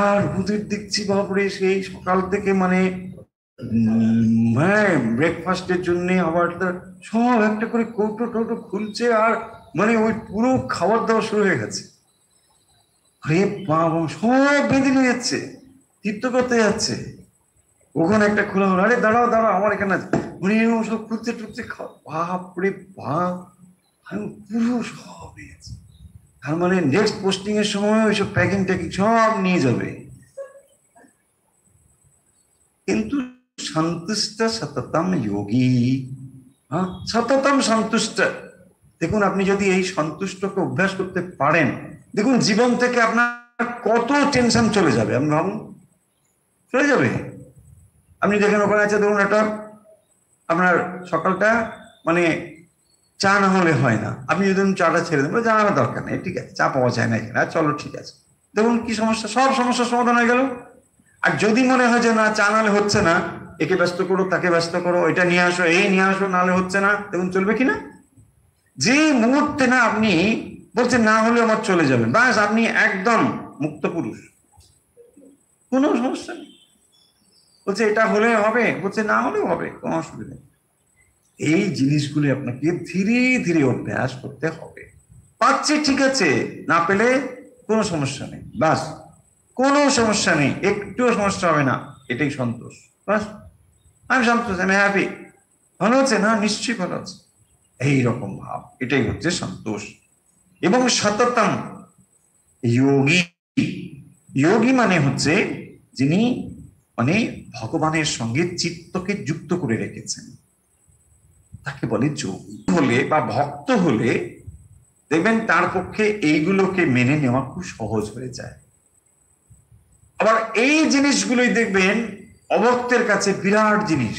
আর ওদের দেখছি বাপরে সেই সকাল থেকে মানে হ্যাঁ ব্রেকফাস্টের জন্য আবার সব একটা করে কৌটো টৌটো খুলছে, আর মানে ওই পুরো খাবার দাওয়া শুরু হয়ে গেছে। আরে বাবা, সব বেঁধে নিয়ে যাচ্ছে, তীর্থ করতে যাচ্ছে। ওখানে একটা খোলা হলো, আরে দাঁড়াও দাঁড়াও আমার এখানে আছে, উনি সব খুঁজছে টুকছে, বাপরে বাপ, আমি পুরো সব হয়েছে। তার মানে নেক্সট পোস্টিং এর সময় ওইসব প্যাকিং ট্যাকিং সব নিয়ে যাবে। কিন্তু সন্তুষ্ট সততম যোগী, হ্যাঁ সততম সন্তুষ্ট। দেখুন আপনি যদি এই সন্তুষ্টকে অভ্যাস করতে পারেন, দেখুন জীবন থেকে আপনার কত টেনশন চলে যাবে, আপনি ভাবুন, চলে যাবে। আপনি দেখেন ওখানে আছে ধরুন একটা আপনার সকালটা মানে চা না হলে হয় না, আপনি যদি চাটা ছেড়ে দেন, চা আমার দরকার নেই, ঠিক আছে, চা পাওয়া যায় না এখানে, চলো ঠিক আছে, দেখুন কি সমস্যা, সব সমস্যার সমাধান হয়ে গেল। আর যদি মনে হয় যে না চা নাহলে হচ্ছে না, একে ব্যস্ত করো তাকে ব্যস্ত করো, ওইটা নিয়ে আসো এই নিয়ে আসো, নাহলে হচ্ছে না, দেখুন চলবে কিনা। যে মুহূর্তে না আপনি বলছেন না হলে আমার চলে যাবেন, বাস আপনি একদম মুক্ত পুরুষ, কোনো সমস্যা নেই। বলছে এটা হলে হবে, বলছে না হলেও হবে, কোনো অসুবিধা নেই। এই জিনিসগুলি আপনাকে ধীরে ধীরে অভ্যাস করতে হবে। পাচ্ছে ঠিক আছে, না পেলে কোনো সমস্যা নেই, বাস কোনো সমস্যা নেই, একটুও সমস্যা হবে না, এটাই সন্তোষ। বাস আমি সন্তোষ, আমি হ্যাপি, ভালো আছে না, নিশ্চয়ই ভালো আছে, এইরকম ভাব, এটাই হচ্ছে সন্তোষ। এবং সততম যোগী, যোগী মানে হচ্ছে যিনি মানে ভগবানের সঙ্গে চিত্তকে যুক্ত করে রেখেছেন, তাকে বলে যোগী। হলে বা ভক্ত হলে দেখবেন তার পক্ষে এইগুলোকে মেনে নেওয়া খুব সহজ হয়ে যায়। আবার এই জিনিসগুলোই দেখবেন অভক্তের কাছে বিরাট জিনিস,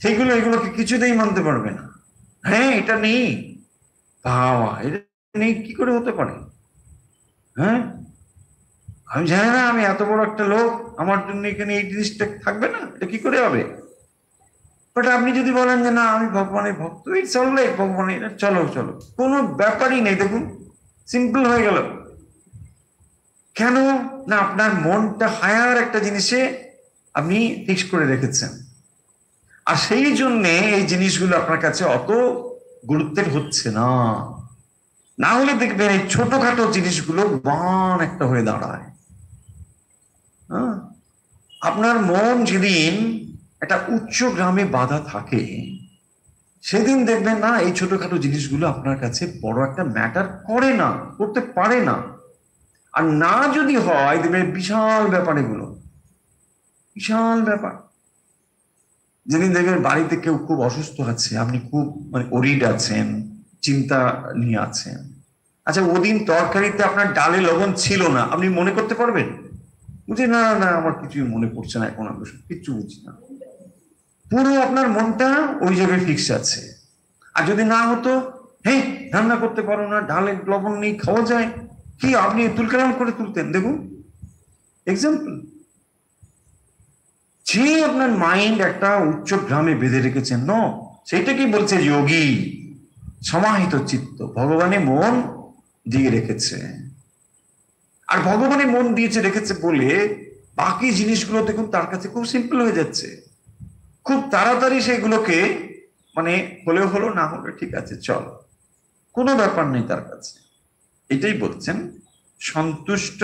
সেইগুলো এগুলোকে কিছুতেই মানতে পারবে না। হ্যাঁ এটা নেই, বাবা এটা নেই কি করে হতে পারে, হ্যাঁ আমি জানি না, আমি এত বড় একটা লোক, আমার জন্য এখানে এই জিনিসটা থাকবে না, এটা কি করে হবে। বাট আপনি যদি বলেন যে না আমি ভগবানের ভক্ত, ইটস অলরাইট, ভগবানের চলো চলো, কোনো ব্যাপারই নেই, দেখুন সিম্পল হয়ে গেল। কেন না আপনার মনটা হায়ার একটা জিনিসে আপনি ফিক্স করে রেখেছেন, আর সেই জন্যে এই জিনিসগুলো আপনার কাছে অত গুরুত্বের হচ্ছে না। না হলে দেখবেন এই ছোটখাটো জিনিসগুলো বান একটা হয়ে দাঁড়ায়। আপনার মন যেদিন একটা উচ্চ গ্রামে বাঁধা থাকে, সেদিন দেখবেন না এই ছোটখাটো জিনিসগুলো আপনার কাছে বড় একটা ম্যাটার করে না, করতে পারে না। আর না যদি হয় দেখবেন বিশাল ব্যাপার, এগুলো বিশাল ব্যাপার। যেদিন দেখবেন বাড়িতে কেউ খুব অসুস্থ আছে, আপনি খুব মানে ওরিড আছেন, চিন্তা নিয়ে আছেন, আচ্ছা ওদিন তরকারিতে আপনার ডালে লবণ ছিল না, আপনি মনে করতে পারবেন? বুঝি না না আমার কিছুই মনে পড়ছে না এখন, আমি কিচ্ছু বুঝি না, পুরো আপনার মনটা ওই জায়গায় ফিক্স আছে। আর যদি না হতো, হ্যাঁ রান্না করতে পারো না, ডালে লবণ নেই, খাওয়া যায় কি, আপনি তুলকালাম করে তুলতেন। দেখুন এক্সাম্পল, যে আপনার মাইন্ড একটা উচ্চ গ্রামে বেঁধে রেখেছেন, ন সেটা কি বলছে যোগী, সমাহিত চিত্ত, ভগবানে মন দিয়ে রেখেছে। আর ভগবানে মন দিয়েছে রেখেছে বলে বাকি জিনিসগুলো দেখুন তার কাছে খুব সিম্পল হয়ে যাচ্ছে, খুব তাড়াতাড়ি সেগুলোকে মানে হলেও হলো, না হলে ঠিক আছে চল, কোনো ব্যাপার নেই তার কাছে। এটাই বলছেন সন্তুষ্ট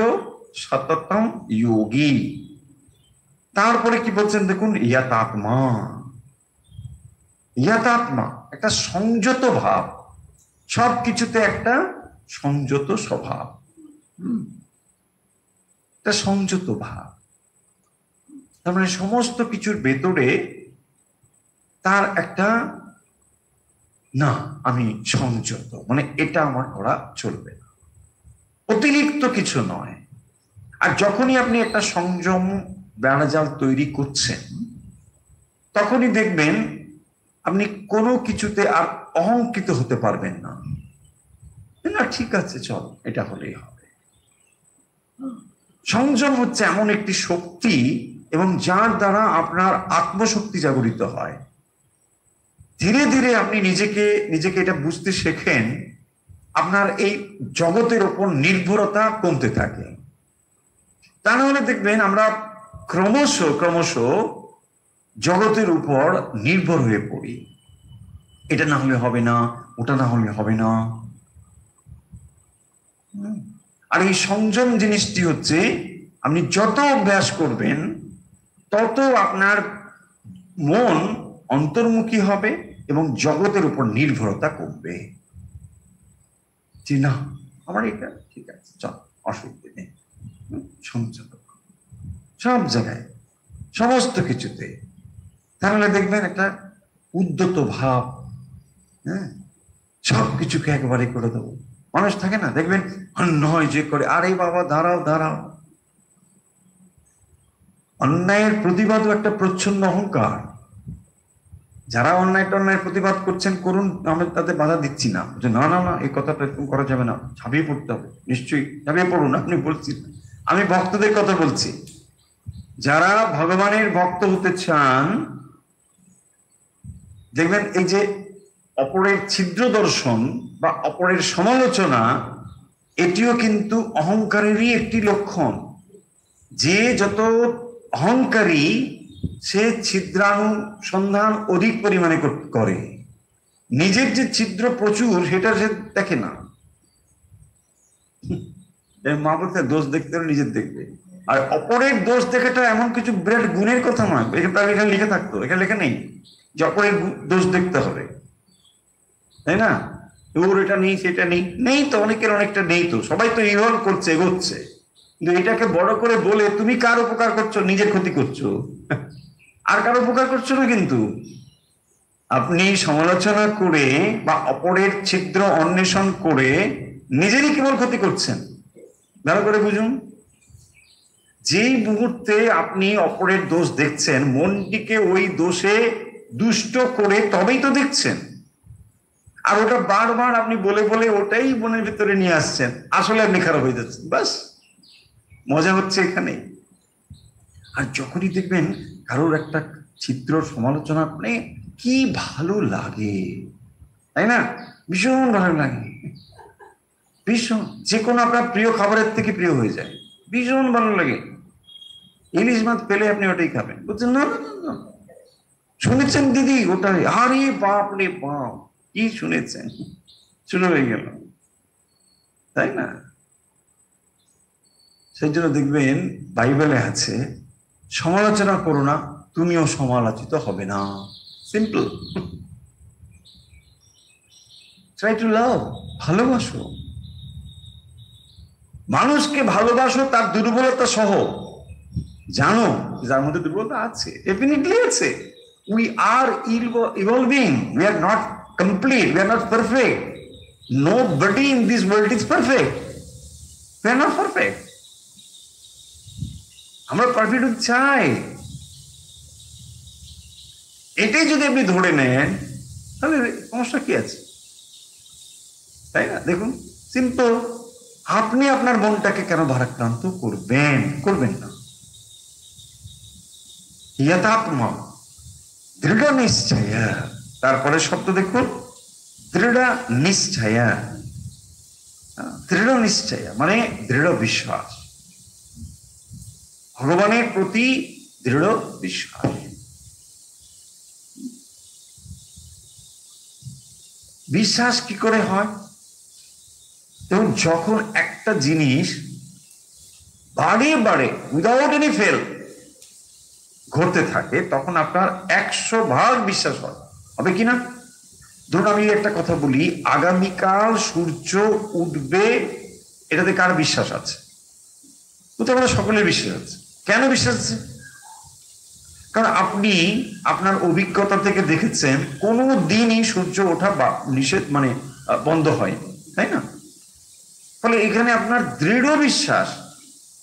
সততম যোগী। তারপরে কি বলছেন দেখুন, ইয়াতাত্মা, ইয়াতাত্মা একটা সংযত ভাব, সবকিছুতে একটা সংযত স্বভাব, একটা সংযত ভাব। তার মানে সমস্ত কিছুর ভেতরে তার একটা না আমি সংযত, মানে এটা আমার করা চলবে না, অতিরিক্ত কিছু নয়। আর যখনই আপনি একটা সংযম বেড়াজাল তৈরি করছেন, তখনই দেখবেন আপনি কোনো কিছুতে আর অহংকৃত হতে পারবেন না, না ঠিক আছে চল এটা হলেই হবে। সংযম হচ্ছে এমন একটি শক্তি, এবং যার দ্বারা আপনার আত্মশক্তি জাগরিত হয়। ধীরে ধীরে আপনি নিজেকে এটা বুঝতে শেখেন, আপনার এই জগতের ওপর নির্ভরতা কমতে থাকে। তা নাহলে দেখবেন আমরা ক্রমশ ক্রমশ জগতের উপর নির্ভর হয়ে পড়ি, এটা না হলে হবে না, ওটা না হলে হবে না। আর এই সংযম জিনিসটি হচ্ছে আপনি যত অভ্যাস করবেন তত আপনার মন অন্তর্মুখী হবে এবং জগতের উপর নির্ভরতা কমবে। যে না আমার এটা ঠিক আছে চল, অসুবিধে নেই, সংযম সব জায়গায় সমস্ত কিছুতে। তাহলে দেখবেন একটা উদ্যত ভাব, হ্যাঁ সবকিছুকে একবারে করে দেবো। মানুষ থাকে না দেখবেন নয় যে করে, আরে বাবা দাঁড়াও দাঁড়াও, অন্যায়ের প্রতিবাদও একটা প্রচ্ছন্ন অহংকার। যারা অন্যায় প্রতিবাদ করছেন করুন, আমি তাদের বাধা দিচ্ছি না, যে না না না এই কথাটা এরকম করা যাবে না, ঝাঁপিয়ে পড়তে হবে, নিশ্চয়ই ঝাঁপিয়ে পড়ুন, আপনি বলছি। আমি ভক্তদের কথা বলছি, যারা ভগবানের ভক্ত হতে চান, দেখবেন এই যে অপরের ছিদ্র দর্শন বা অপরের সমালোচনা, এটিও কিন্তু অহংকারেরই একটি লক্ষণ। যে যত অহংকারী সে ছিদ্রানুসন্ধান অধিক পরিমাণে করে, নিজের যে ছিদ্র প্রচুর সেটা সে দেখে না। মা বলতে দোষ দেখতে হলে নিজের দেখবে, আর অপরের দোষ দেখাটা এমন কিছু বিরাট গুণের কথা নয়। এখানে লিখে থাকতো, এখানে লেখা নেই যে অপরের দোষ দেখতে হবে, তাই না? ওর এটা নেই সেটা নেই, নেই তো, অনেকের অনেকটা নেই তো, সবাই তো ইভলভ করছে, এগোচ্ছে। কিন্তু এটাকে বড় করে বলে তুমি কার উপকার করছো? নিজের ক্ষতি করছো, আর কারো উপকার করছো না। কিন্তু আপনি সমালোচনা করে বা অপরের ছিদ্র অন্বেষণ করে নিজেরই কেবল ক্ষতি করছেন। ভালো করে বুঝুন, যেই মুহূর্তে আপনি অপরের দোষ দেখছেন, মনটিকে ওই দোষে দুষ্ট করে তবেই তো দেখছেন, আর ওটা বারবার আপনি বলে বলে ওটাই মনের ভিতরে নিয়ে আসছেন, আসলে আপনি খারাপ হয়ে যাচ্ছেন। বাস মজা হচ্ছে এখানে। আর যখনই দেখবেন কারোর একটা ছিদ্র সমালোচনা মানে কি ভালো লাগে, তাই না? ভীষণ ভালো লাগে, ভীষণ। যে কোনো আপনার প্রিয় খাবারের থেকে প্রিয় হয়ে যায়, ভীষণ ভালো লাগে। ইলিশ মাছ পেলে আপনি ওটাই খাবেন, বুঝছেন? না শুনেছেন দিদি ওটাই, আরে বাপ রে বাপ, কি শুনেছেন, শুরু হয়ে গেল, তাই না? সেই জন্য দেখবেন বাইবেলে আছে, সমালোচনা করো না, তুমিও সমালোচিত হবে না। সিম্পল। ট্রাই টু লাভ, ভালোবাসো, মানুষকে ভালোবাসো তার দুর্বলতা সহ। জানো যার মধ্যে দুর্বলতা আছে, ডেফিনেটলি আছে। We are evolving, we are not complete, we are not perfect. Nobody in this world is perfect. We are not perfect. আমরা পারফেক্ট চাই, এটাই যদি আপনি ধরে নেন তাহলে সমস্যা কি আছে, তাই না? দেখুন সিম্পল। আপনি আপনার মনটাকে কেন ভারাক্রান্ত করবেন না? यथात्मा दृढ़ निश्चय, তারপরে শব্দ দেখুন, দৃঢ় নিশ্চয়। দৃঢ় নিশ্চয় মানে দৃঢ় বিশ্বাস, ভগবানের প্রতি দৃঢ় বিশ্বাস। বিশ্বাস কি করে হয়? এবং যখন একটা জিনিস বারে বারে উইদাউট এনি ফেল ঘটতে থাকে, তখন আপনার 100% বিশ্বাস হবে কিনা? ধরুন আমি একটা কথা বলি, আগামীকাল সূর্য উঠবে, এটাতে কার বিশ্বাস আছে? তো আমাদের সকলের বিশ্বাস আছে। কেন বিশ্বাস আছে? কারণ আপনি আপনার অভিজ্ঞতা থেকে দেখেছেন কোনো দিনই সূর্য ওঠা নিষেধ মানে বন্ধ হয়, তাই না? ফলে এখানে আপনার দৃঢ় বিশ্বাস,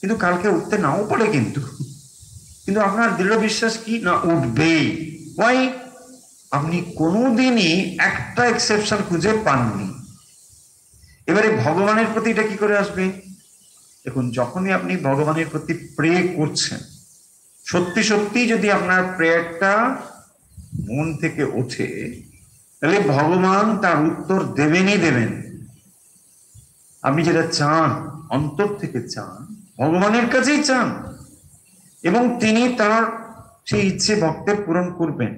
কিন্তু কালকে উঠতে নাও পারে, কিন্তু আপনার দৃঢ় বিশ্বাস কি না উঠবেই। ওয়াই? আপনি কোনোদিনই একটা এক্সেপশন খুঁজে পাননি। এবারে ভগবানের প্রতি এটা কি করে আসবে? দেখুন, যখনই আপনি ভগবানের প্রতি প্রে করছেন, সত্যি সত্যি যদি আপনার প্রেয়ারটা মন থেকে ওঠে, তাহলে ভগবান তার উত্তর দেবেনই দেবেন। আপনি যেটা চান, অন্তর থেকে চান, ভগবানের কাছেই চান, এবং তিনি তার সেই ইচ্ছে ভক্তের পূরণ করবেন।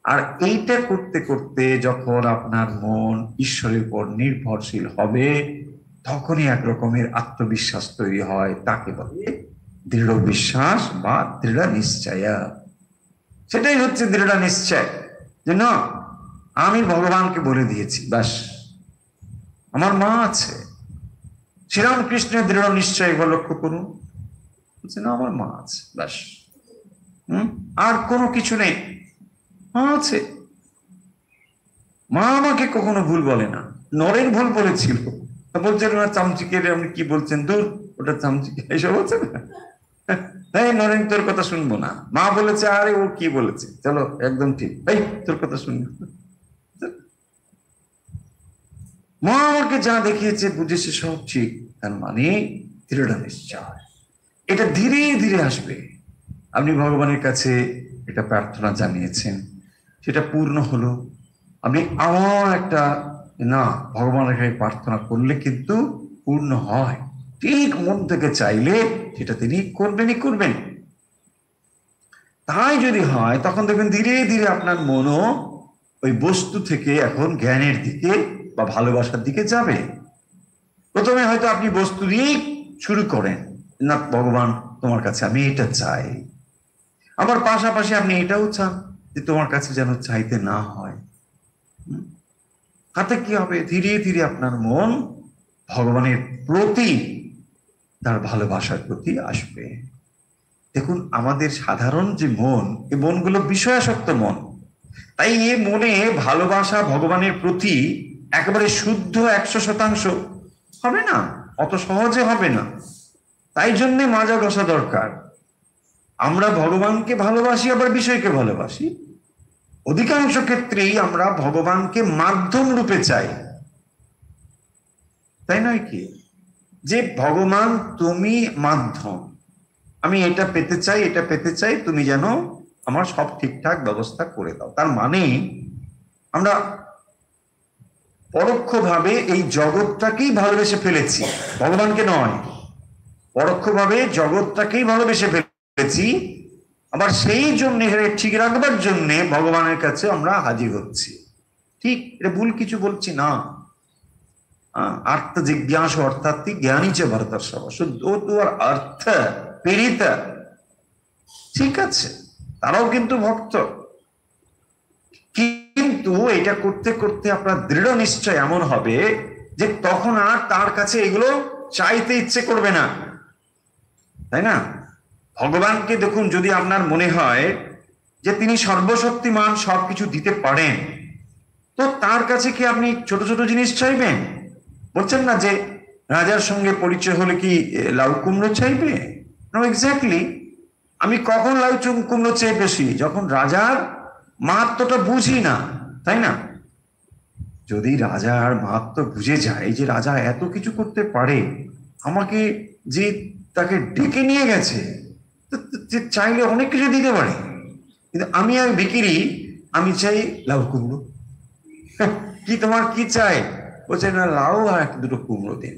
আর এইটা করতে করতে যখন আপনার মন ঈশ্বরের উপর নির্ভরশীল হবে, তখনই এক রকমের আত্মবিশ্বাস তৈরি হয়, তাকে বলে দৃঢ় বিশ্বাস বা দৃঢ় নিশ্চয়। সেটাই হচ্ছে দৃঢ় নিশ্চয়, যে না আমি ভগবানকে বলে দিয়েছি, ব্যাস আমার মা আছে। শ্রীরামকৃষ্ণের দৃঢ় নিশ্চয় লক্ষ্য করুন, বলছে না আমার মা আছে, ব্যাস, আর কোনো কিছু নেই, মা আছে। মা আমাকে কখনো ভুল বলে না। নরেন ভুল বলেছিল, বলছেন না চামচিকে, আপনি কি বলছেন, দূর ওটা চামচিকে, এইসব হচ্ছে না। এই নরেন তোর কথা শুনবো না, মা বলেছে, আরে ও কি বলেছে, চলো একদম ঠিক, এই তোর কথা শুনবো। মা আমাকে যা দেখিয়েছে বুঝেছে সব ঠিক, তার মানে দৃঢ় নিশ্চয়। এটা ধীরে ধীরে আসবে। আপনি ভগবানের কাছে এটা প্রার্থনা জানিয়েছেন, সেটা পূর্ণ হলো, আপনি আবার একটা, না ভগবানের কাছে প্রার্থনা করলে কিন্তু পূর্ণ হয়, ঠিক মন থেকে চাইলে সেটা তিনি করবেনই করবেন। তাই যদি হয় তখন দেখবেন ধীরে ধীরে আপনার মনও ওই বস্তু থেকে এখন জ্ঞানের দিকে বা ভালোবাসার দিকে যাবে। প্রথমে হয়তো আপনি বস্তু দিয়েই শুরু করেন, না ভগবান তোমার কাছে আমি এটা চাই, আবার পাশাপাশি আপনি এটাও চান যে তোমার কাছে যেন চাইতে না হয়। তাতে কি হবে, ধীরে ধীরে আপনার মন ভগবানের প্রতি, তার ভালোবাসার প্রতি আসবে। দেখুন আমাদের সাধারণ যে মন, এই মনগুলো বিষয়াসক্ত মন, তাই এই মনে ভালোবাসা ভগবানের প্রতি একেবারে শুদ্ধ 100% হবে না, অত সহজে হবে না। তাই জন্যে মাজা ঘষা দরকার। আমরা ভগবানকে ভালোবাসি, আবার বিষয়কে ভালোবাসি। অধিকাংশ ক্ষেত্রেই আমরা ভগবানকে মাধ্যম রূপে চাই, তাই নয় কি? যে ভগবান তুমি মাধ্যম, আমি এটা পেতে চাই, এটা পেতে চাই, তুমি যেন আমার সব ঠিকঠাক ব্যবস্থা করে দাও। তার মানে আমরা পরোক্ষভাবে এই জগৎটাকেই ভালোবেসে ফেলেছি, ভগবানকে নয়। পরোক্ষভাবে জগৎটাকেই ভালোবেসে ফেলেছি, আবার সেই জন্য ঠিক রাখবার জন্য ভগবানের কাছে আমরা হাজির হচ্ছি। ঠিক, এটা ভুল কিছু বলছি না। अर्थ जिज्ञासु अर्थात ज्ञानी च भरतर्षभ, শুদ্ধ তোর অর্থ পীড়িত, ঠিক আছে, তারাও কিন্তু ভক্ত। কিন্তু এটা করতে করতে আপনার দৃঢ় নিশ্চয় এমন হবে যে তখন আর তার কাছে এগুলো চাইতে ইচ্ছে করবে না, তাই না? ভগবানকে দেখুন, যদি আপনার মনে হয় যে তিনি সর্বশক্তিমান, সবকিছু দিতে পারেন, তো তার কাছে কি আপনি ছোট ছোট জিনিস চাইবেন? বলছেন না যে রাজার সঙ্গে পরিচয় হলে কি লাউ কুমড়ো চাইবে? No, exactly. আমি কখন লাউ কুমড়ো চেয়ে বেশি? যখন রাজার মাহাত্ম্যটা বুঝি না, তাই না? যদি রাজার মাহাত্ম্য বুঝে যায় যে রাজা এত কিছু করতে পারে, আমাকে যে তাকে ডেকে নিয়ে গেছে, চাইলে অনেক কিছু দিতে পারে, কিন্তু আমি আর ভিখিরি, আমি চাই লাউ কুমড়ো। কি তোমার কি চাই? বলছে না, লাউ আর এক দুটো কুমড়ো দিন।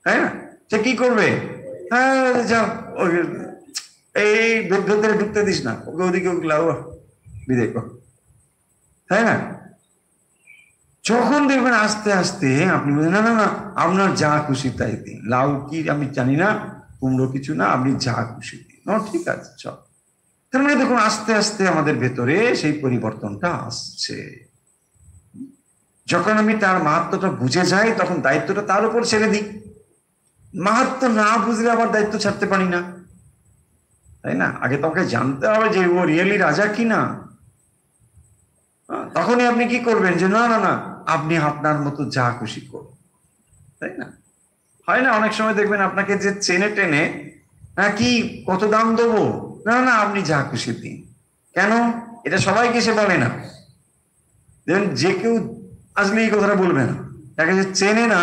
হ্যাঁ, সে কি করবে? হ্যাঁ যাও, এই ভেতরে ঢুকতে দিস না, ওকে ওদিকে লাউ বিদায় কর, তাই না? যখন দেখবেন আস্তে আস্তে আপনি বলছেন না না না, আপনার যা খুশি তাই দিন, লাউ কি আমি জানি না, কুমড়ো কিছু না, আপনি যা খুশি দিন, ঠিক আছে চল। তার মানে দেখুন আস্তে আস্তে আমাদের ভেতরে সেই পরিবর্তনটা আসছে। যখন আমি তার মাহাত্ম্যটা বুঝে যাই, তখন দায়িত্বটা তার উপর ছেড়ে দিই। মাহাত্ম্য না বুঝলে আবার দায়িত্ব ছাড়তে পারি না, তাই না? আগে তোমাকে জানতে হবে যে ও রিয়েলি রাজা কি না। তখনই আপনি কি করবেন যে না না না, আপনি আপনার মতো যা খুশি করুন, তাই না? হয় না অনেক সময় দেখবেন আপনাকে যে চেনে টেনে, হ্যাঁ কি কত দাম দেবো, না না আপনি যা খুশি দিন। কেন? এটা সবাইকে সে বলে না। দেখবেন যে কেউ আসলে এই কথাটা বলবে না, তাকে যে চেনে না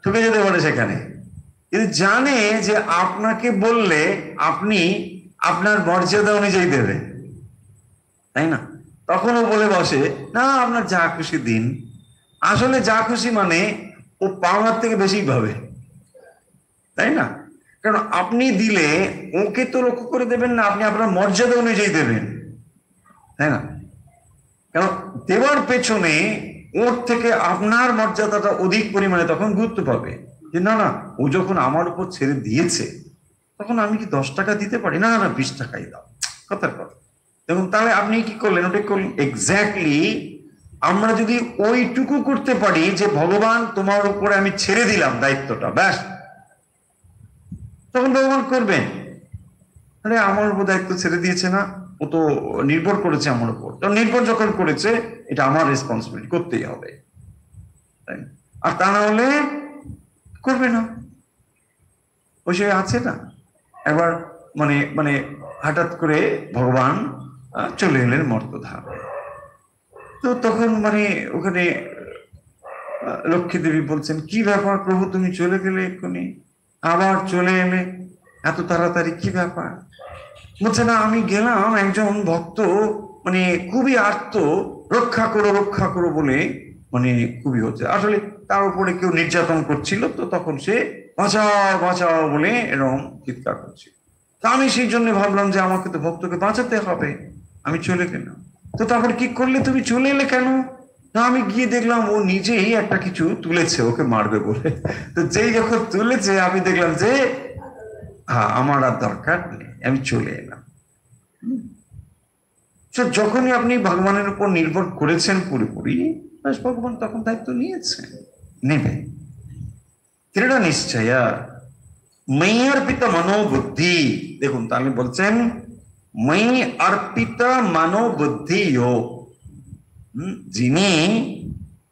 ঠকে যেতে পারে সেখানে, কিন্তু জানে যে আপনাকে বললে আপনি আপনার মর্যাদা অনুযায়ী দেবে, তাই না? তখনও বলে বসে না আপনার যা খুশি দিন। আসলে যা খুশি মানে ও পাওনার থেকে বেশি পাবে, তাই না? কারণ আপনি দিলে ওকে তো লক্ষ্য করে দেবেন না, আপনি আপনার মর্যাদা অনুযায়ী দেবেন, তাই না? কারণ দেওয়ার পেছনে ওর থেকে আপনার মর্যাদাটা অধিক পরিমাণে তখন গুরুত্ব পাবে, যে না না ও যখন আমার উপর ছেড়ে দিয়েছে, তখন আমি কি 10 টাকা দিতে পারি? না না 20 টাকাই দাও, কথার কথা। দেখুন তাহলে আপনি কি করলেন? ওটা করলেন এক্স্যাক্টলি। আমরা যদি ওইটুকু করতে পারি যে ভগবান তোমার উপরে আমি ছেড়ে দিলাম দায়িত্বটা, ব্যাস, তখন ভগবান করবেন। আরে আমার উপর দায়িত্ব ছেড়ে দিয়েছে না, ও তো নির্ভর করেছে আমার উপর, তো নির্ভর যখন করেছে এটা আমার রেসপন্সিবিলিটি, করতেই হবে, তাই? আর তা না হলে করবে না। ওই সে আছে না, একবার মানে মানে হঠাৎ করে ভগবান চলে এলেন মর্তধামে। তো তখন মানে ওখানে লক্ষ্মী দেবী বলছেন, কি ব্যাপার প্রভু, তুমি চলে গেলে এক্ষুনি, আবার চলে এলে এত তাড়াতাড়ি, কি ব্যাপার? বলছে, না আমি গেলাম, একজন ভক্ত মানে খুবই আর্ত, রক্ষা করো বলে মানে খুবই হচ্ছে, আসলে তার উপরে কেউ নির্যাতন করছিল, তো তখন সে বাঁচাও বাঁচাও বলে এরকম চিৎকার করছিল। তা আমি সেই জন্য ভাবলাম যে আমাকে তো ভক্তকে বাঁচাতে হবে, আমি চলে গেলাম। তো তারপর কি করলে, তুমি চলে এলে কেন? না আমি গিয়ে দেখলাম ও নিজেই একটা কিছু তুলেছে ওকে মারবে বলে। তো যেই যখন তুলেছে আমি দেখলাম যে হ্যাঁ আমার আর দরকার নেই, আমি চলে এলাম। যখনই আপনি ভগবানের উপর নির্ভর করেছেন পুরোপুরি, ভগবান তখন দায়িত্ব নিয়েছেন, নেবে দৃঢ় নিশ্চয়। মই অর্পিত মনোবুদ্ধি, দেখুন তাহলে বলছেন মই অর্পিত মনোবুদ্ধি, যিনি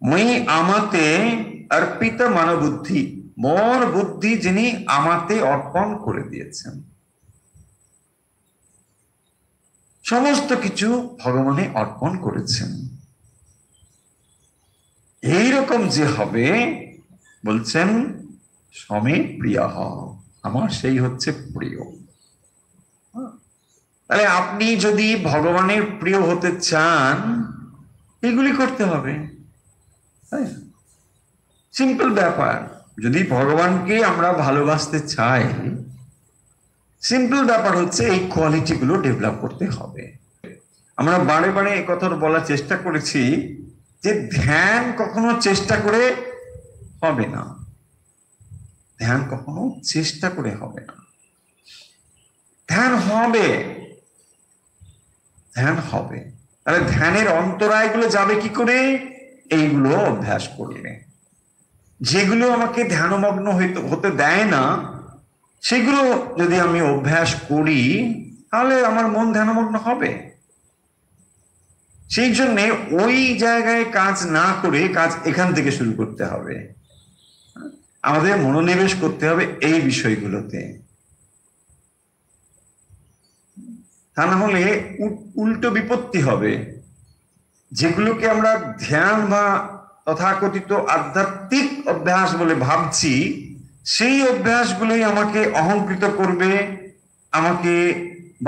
মই আমাতে অর্পিত মনোবুদ্ধি, মন বুদ্ধি যিনি আমাতে অর্পণ করে দিয়েছেন, সমস্ত কিছু ভগবানে অর্পণ করেছেন। এইরকম যে হবে, বলছেন সমে প্রিয়, আমার সেই হচ্ছে প্রিয়। তাহলে আপনি যদি ভগবানের প্রিয় হতে চান, এগুলি করতে হবে। সিম্পল ব্যাপার। যদি ভগবানকে আমরা ভালোবাসতে চাই, সিম্পল ব্যাপার হচ্ছে এই কোয়ালিটি গুলো ডেভেলপ করতে হবে। আমরা বারে বারে এই কথা বলার চেষ্টা করেছি যে ধ্যান কখনো চেষ্টা করে হবে না, ধ্যান কখনো চেষ্টা করে হবে না। ধ্যান হবে, ধ্যান হবে। তাহলে ধ্যানের অন্তরায়গুলো যাবে কি করে? এইগুলো অভ্যাস করলে। যেগুলো আমাকে ধ্যানমগ্ন হতে দেয় না, সেগুলো যদি আমি অভ্যাস করি, তাহলে আমার মন ধ্যানমগ্ন হবে। সেই জন্য ওই জায়গায় কাজ না করে কাজ এখান থেকে শুরু করতে হবে। আমাদের মনোনিবেশ করতে হবে এই বিষয়গুলোতে, তা না হলে উল্টো বিপত্তি হবে। যেগুলোকে আমরা ধ্যান বা তথাকথিত আধ্যাত্মিক অভ্যাস বলে ভাবছি, সেই অভ্যাসগুলোই আমাকে অহংকৃত করবে, আমাকে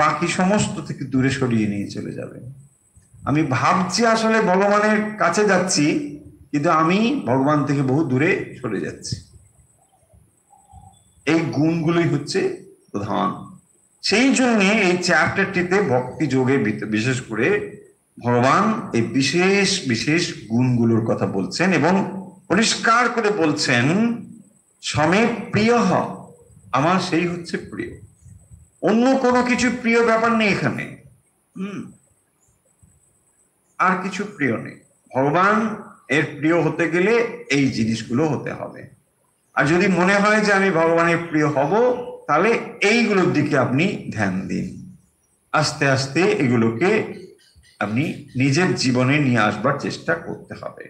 বাকি সমস্ত থেকে দূরে সরিয়ে নিয়ে চলে যাবে। আমি ভাবছি আসলে ভগবানের কাছে যাচ্ছি, কিন্তু আমি ভগবান থেকে বহু দূরে সরে যাচ্ছি। এই গুণগুলোই হচ্ছে প্রধান। সেই জন্য এই চ্যাপ্টারটিতে ভক্তি যোগে বিশেষ করে ভগবান এই বিশেষ বিশেষ গুণগুলোর কথা বলছেন এবং পরিষ্কার করে বলছেন সমে প্রিয়, আমার সেই হচ্ছে প্রিয়। অন্য কোনো কিছু প্রিয় ব্যাপার নেই এখানে, আর কিছু প্রিয় নেই। ভগবান এর প্রিয় হতে গেলে এই জিনিসগুলো হতে হবে। আর যদি মনে হয় যে আমি ভগবানের প্রিয় হব, তাহলে এইগুলোর দিকে আপনি ধ্যান দিন। আস্তে আস্তে এগুলোকে আপনি নিজের জীবনে নিয়ে আসবার চেষ্টা করতে হবে,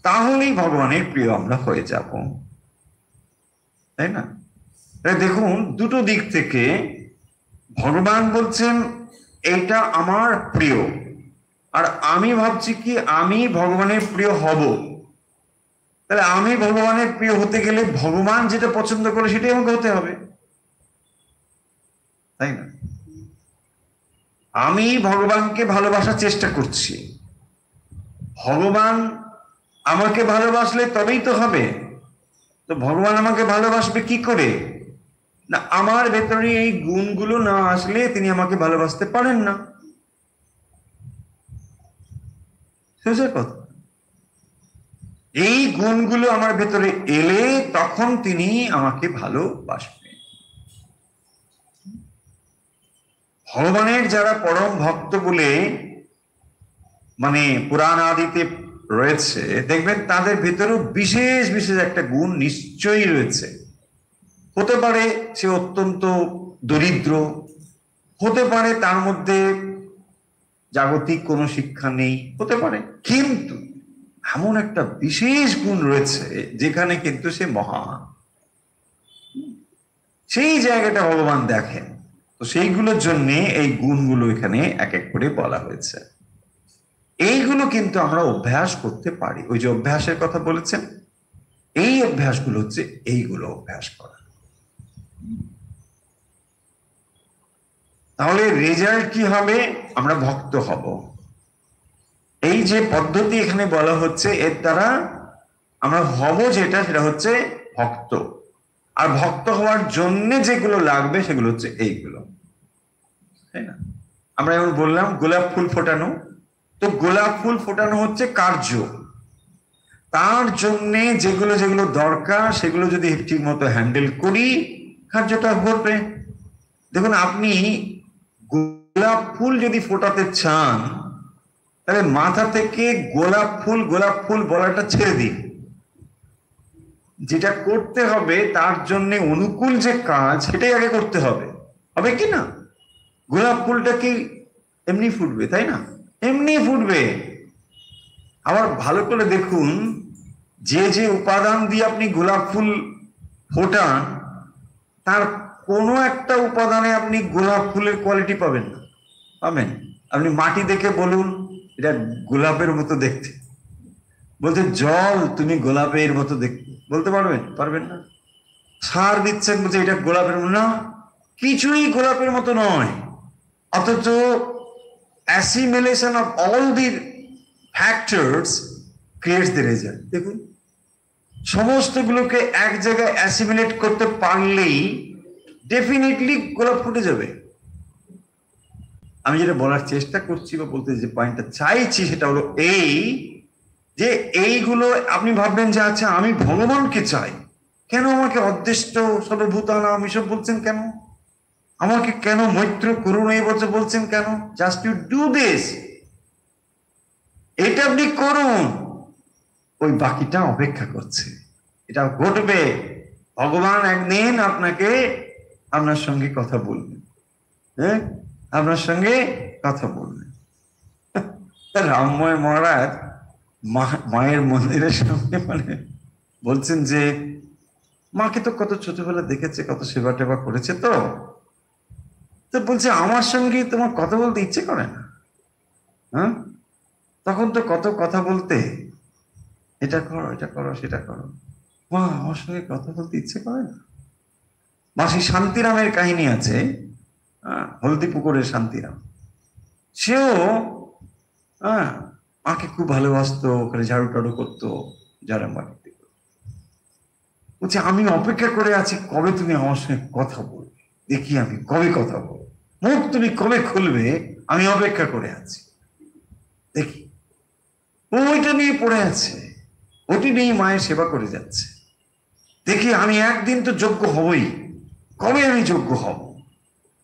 তাহলেই ভগবানের প্রিয় আমরা হয়ে যাব, তাই না? দেখুন দুটো দিক থেকে ভগবান বলছেন এটা আমার প্রিয়, আর আমি ভাবছি কি আমি ভগবানের প্রিয় হব। তাহলে আমি ভগবানের প্রিয় হতে গেলে ভগবান যেটা পছন্দ করে সেটাই আমাকে হতে হবে, তাই না? আমি ভগবানকে ভালোবাসার চেষ্টা করছি, ভগবান আমাকে ভালোবাসলে তবেই তো হবে। তো ভগবান আমাকে ভালোবাসবে কি করে? না, আমার ভেতরে এই গুণগুলো না আসলে তিনি আমাকে ভালোবাসতে পারেন না। সোজা কথা। এই গুণগুলো আমার ভেতরে এলে তখন তিনি আমাকে ভালোবাসবেন। ভগবানের যারা পরম ভক্ত বলে মানে পুরাণ আদিতে রয়েছে, দেখবেন তাদের ভেতরেও বিশেষ বিশেষ একটা গুণ নিশ্চয়ই রয়েছে। হতে পারে সে অত্যন্ত দরিদ্র, হতে পারে তার মধ্যে জাগতিক কোনো শিক্ষা নেই, হতে পারে, কিন্তু এমন একটা বিশেষ গুণ রয়েছে যেখানে কিন্তু সে মহান। সেই জায়গাটা ভগবান দেখেন। তো সেইগুলোর জন্য এই গুণগুলো এখানে এক এক করে বলা হয়েছে। এইগুলো কিন্তু আমরা অভ্যাস করতে পারি। ওই যে অভ্যাসের কথা বলেছেন, এই অভ্যাসগুলো হচ্ছে এইগুলো অভ্যাস করা। তাহলে রেজাল্ট কি হবে? আমরা ভক্ত হব। এই যে পদ্ধতি এখানে বলা হচ্ছে, এর দ্বারা আমরা হব যেটা, সেটা হচ্ছে ভক্ত। আর ভক্ত হওয়ার জন্য যেগুলো লাগবে সেগুলো হচ্ছে এইগুলো, তাই না? আমরা যেমন বললাম গোলাপ ফুল ফোটানো, তো গোলাপ ফুল ফোটানো হচ্ছে কার্য। তার জন্য যেগুলো যেগুলো দরকার সেগুলো যদি ঠিক মতো হ্যান্ডেল করি, কার্যটা ঘটবে। দেখুন, আপনি গোলাপ ফুল যদি ফোটাতে চান, তাহলে মাথা থেকে গোলাপ ফুল বলাটা ছেড়ে দিন। যেটা করতে হবে তার জন্য অনুকূল যে কাজ, সেটাই আগে করতে হবে। হবে কি না? গোলাপ ফুলটা কি এমনি ফুটবে? তাই না, এমনি ফুটবে। আবার ভালো করে দেখুন, যে যে উপাদান দিয়ে আপনি গোলাপ ফুল ফোটান, তার কোনো একটা উপাদানে আপনি গোলাপ ফুলের কোয়ালিটি পাবেন না। পাবেন? আপনি মাটি দেখে বলুন এটা গোলাপের মতো দেখতে, বলতে জল তুমি গোলাপের মতো দেখতে, বলতে পারবেন? পারবেন না। সার দিচ্ছেন, বলছে এটা গোলাপের মতো না, কিছুই গোলাপের মতো নয়। অথচ assimilation of all the factors creates the result. দেখুন, সমস্তগুলোকে এক জায়গায় অ্যাসিমিলেট করতে পারলেই ডেফিনেটলি গোলাপ ফুটে যাবে। আমি যেটা বলার চেষ্টা করছি বা বলতে যে পয়েন্টটা চাইছি, সেটা হলো এই যে এইগুলো আপনি ভাববেন যে আচ্ছা আমি ভগবানকে চাই, কেন আমাকে অদৃষ্ট সর্বভূতানাম এসব বলছেন কেন? আমাকে কেন মৈত্র করুণ এই বছর বলছেন কেন? জাস্ট ইউ ডু দিস, এটা আপনি করুন, ওই বাকিটা অপেক্ষা করছে, এটা ঘটবে। ভগবান একদিন আপনাকে আপনার সঙ্গে কথা বলবেন, হ্যাঁ, আপনার সঙ্গে কথা বলবেন। রামময় মহারাজ মায়ের মন্দিরের সঙ্গে মানে বলছেন যে মাকে তো কত ছোটবেলা দেখেছে, কত সেবা টেবা করেছে, তো বলছে আমার সঙ্গে তোমার কথা বলতে ইচ্ছে করে না? হ্যাঁ, তখন তো কত কথা বলতে, এটা করো, এটা করো, সেটা করো। মা, আমার সঙ্গে কথা বলতে ইচ্ছে করে না। মাসি শান্তিরামের কাহিনী আছে, হলদি পুকুরের শান্তিরাম, সেও মাকে খুব ভালোবাসতো, ওখানে ঝাড়ু টাড়ু করতো, যারা মাটিতে। বলছে আমি অপেক্ষা করে আছি কবে তুমি আমার সঙ্গে কথা বলবে, দেখি আমি কবে কথা বলবো, মুখ তুমি কবে খুলবে, আমি অপেক্ষা করে আছি, দেখি। ওইটা নিয়ে পড়ে আছে, ওটি নিয়ে মায়ের সেবা করে যাচ্ছে, দেখি আমি একদিন তো যোগ্য হবই, কবে আমি যোগ্য হব।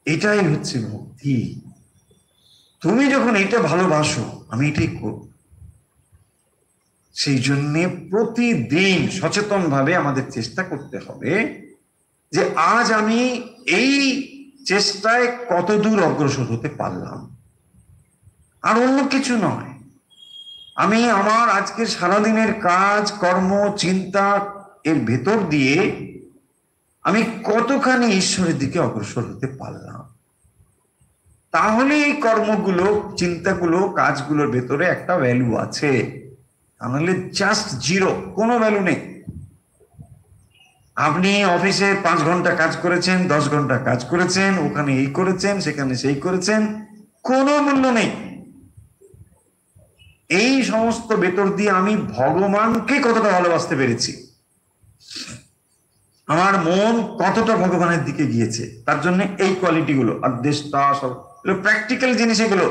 এটাই হচ্ছে ভক্তি। তুমি যখন এটা ভালোবাসো, আমি এটাই করব। সেই জন্য প্রতিদিন সচেতন ভাবে আমাদের চেষ্টা করতে হবে যে আজ আমি এই চেষ্টায় কত দূর অগ্রসর হতে পারলাম, আর অন্য কিছু নয়। আমি আমার আজকের সারাদিনের কাজ কর্ম চিন্তা এর ভেতর দিয়ে আমি কতখানি ঈশ্বরের দিকে অগ্রসর হতে পারলাম, তাহলে এই কর্মগুলো, চিন্তাগুলো, কাজগুলোর ভেতরে একটা ভ্যালু আছে। তাহলে জাস্ট জিরো, কোনো ভ্যালু নেই। আপনি অফিসে 5 ঘন্টা কাজ করেছেন, 10 ঘন্টা কাজ করেছেন, ওখানে এই করেছেন, সেখানে সেই করেছেন, কোনো মূল্য নেই। এই সমস্ত ভেতর দিয়ে আমি ভগবানকে কতটা ভালোবাসতে পেরেছি, আমার মন কতটা ভগবানের দিকে গিয়েছে, তার জন্য এই কোয়ালিটি গুলো, আদেষ্টা সব প্র্যাকটিক্যাল জিনিস, এগুলো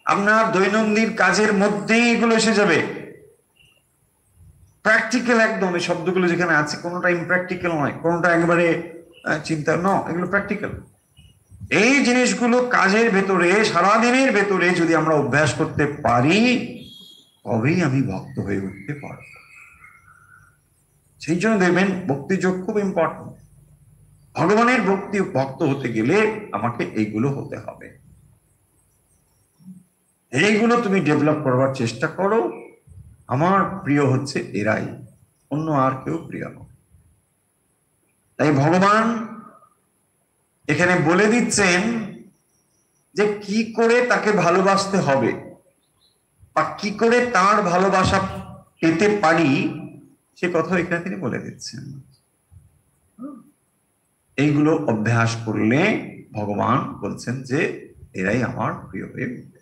আপনার দৈনন্দিন কাজের মধ্যেই এগুলো এসে যাবে। প্র্যাকটিক্যাল একদম, এই শব্দগুলো যেখানে আছে কোনোটা ইমপ্র্যাকটিক্যাল নয়, কোনোটা একবারে চিন্তা নয়, এগুলো প্র্যাকটিক্যাল। এই জিনিসগুলো কাজের ভেতরে, সারাদিনের ভেতরে যদি আমরা অভ্যাস করতে পারি, তবেই আমি ভক্ত হয়ে উঠতে পারব। সেই জন্য দেখবেন ভক্তিযোগ খুব ইম্পর্টেন্ট। ভগবানের ভক্ত হতে গেলে আমাকে এইগুলো হতে হবে। এইগুলো তুমি ডেভেলপ করবার চেষ্টা করো। আমার প্রিয় হচ্ছে এরাই, অন্য আর কেউ প্রিয় নয়। তাই ভগবান এখানে বলে দিচ্ছেন যে কি করে তাকে ভালোবাসতে হবে বা কি করে তার ভালোবাসা পেতে পারি সে কথা এখানে তিনি বলে দিচ্ছেন। এইগুলো অভ্যাস করলে ভগবান বলছেন যে এরাই আমার প্রিয় হয়ে উঠবে।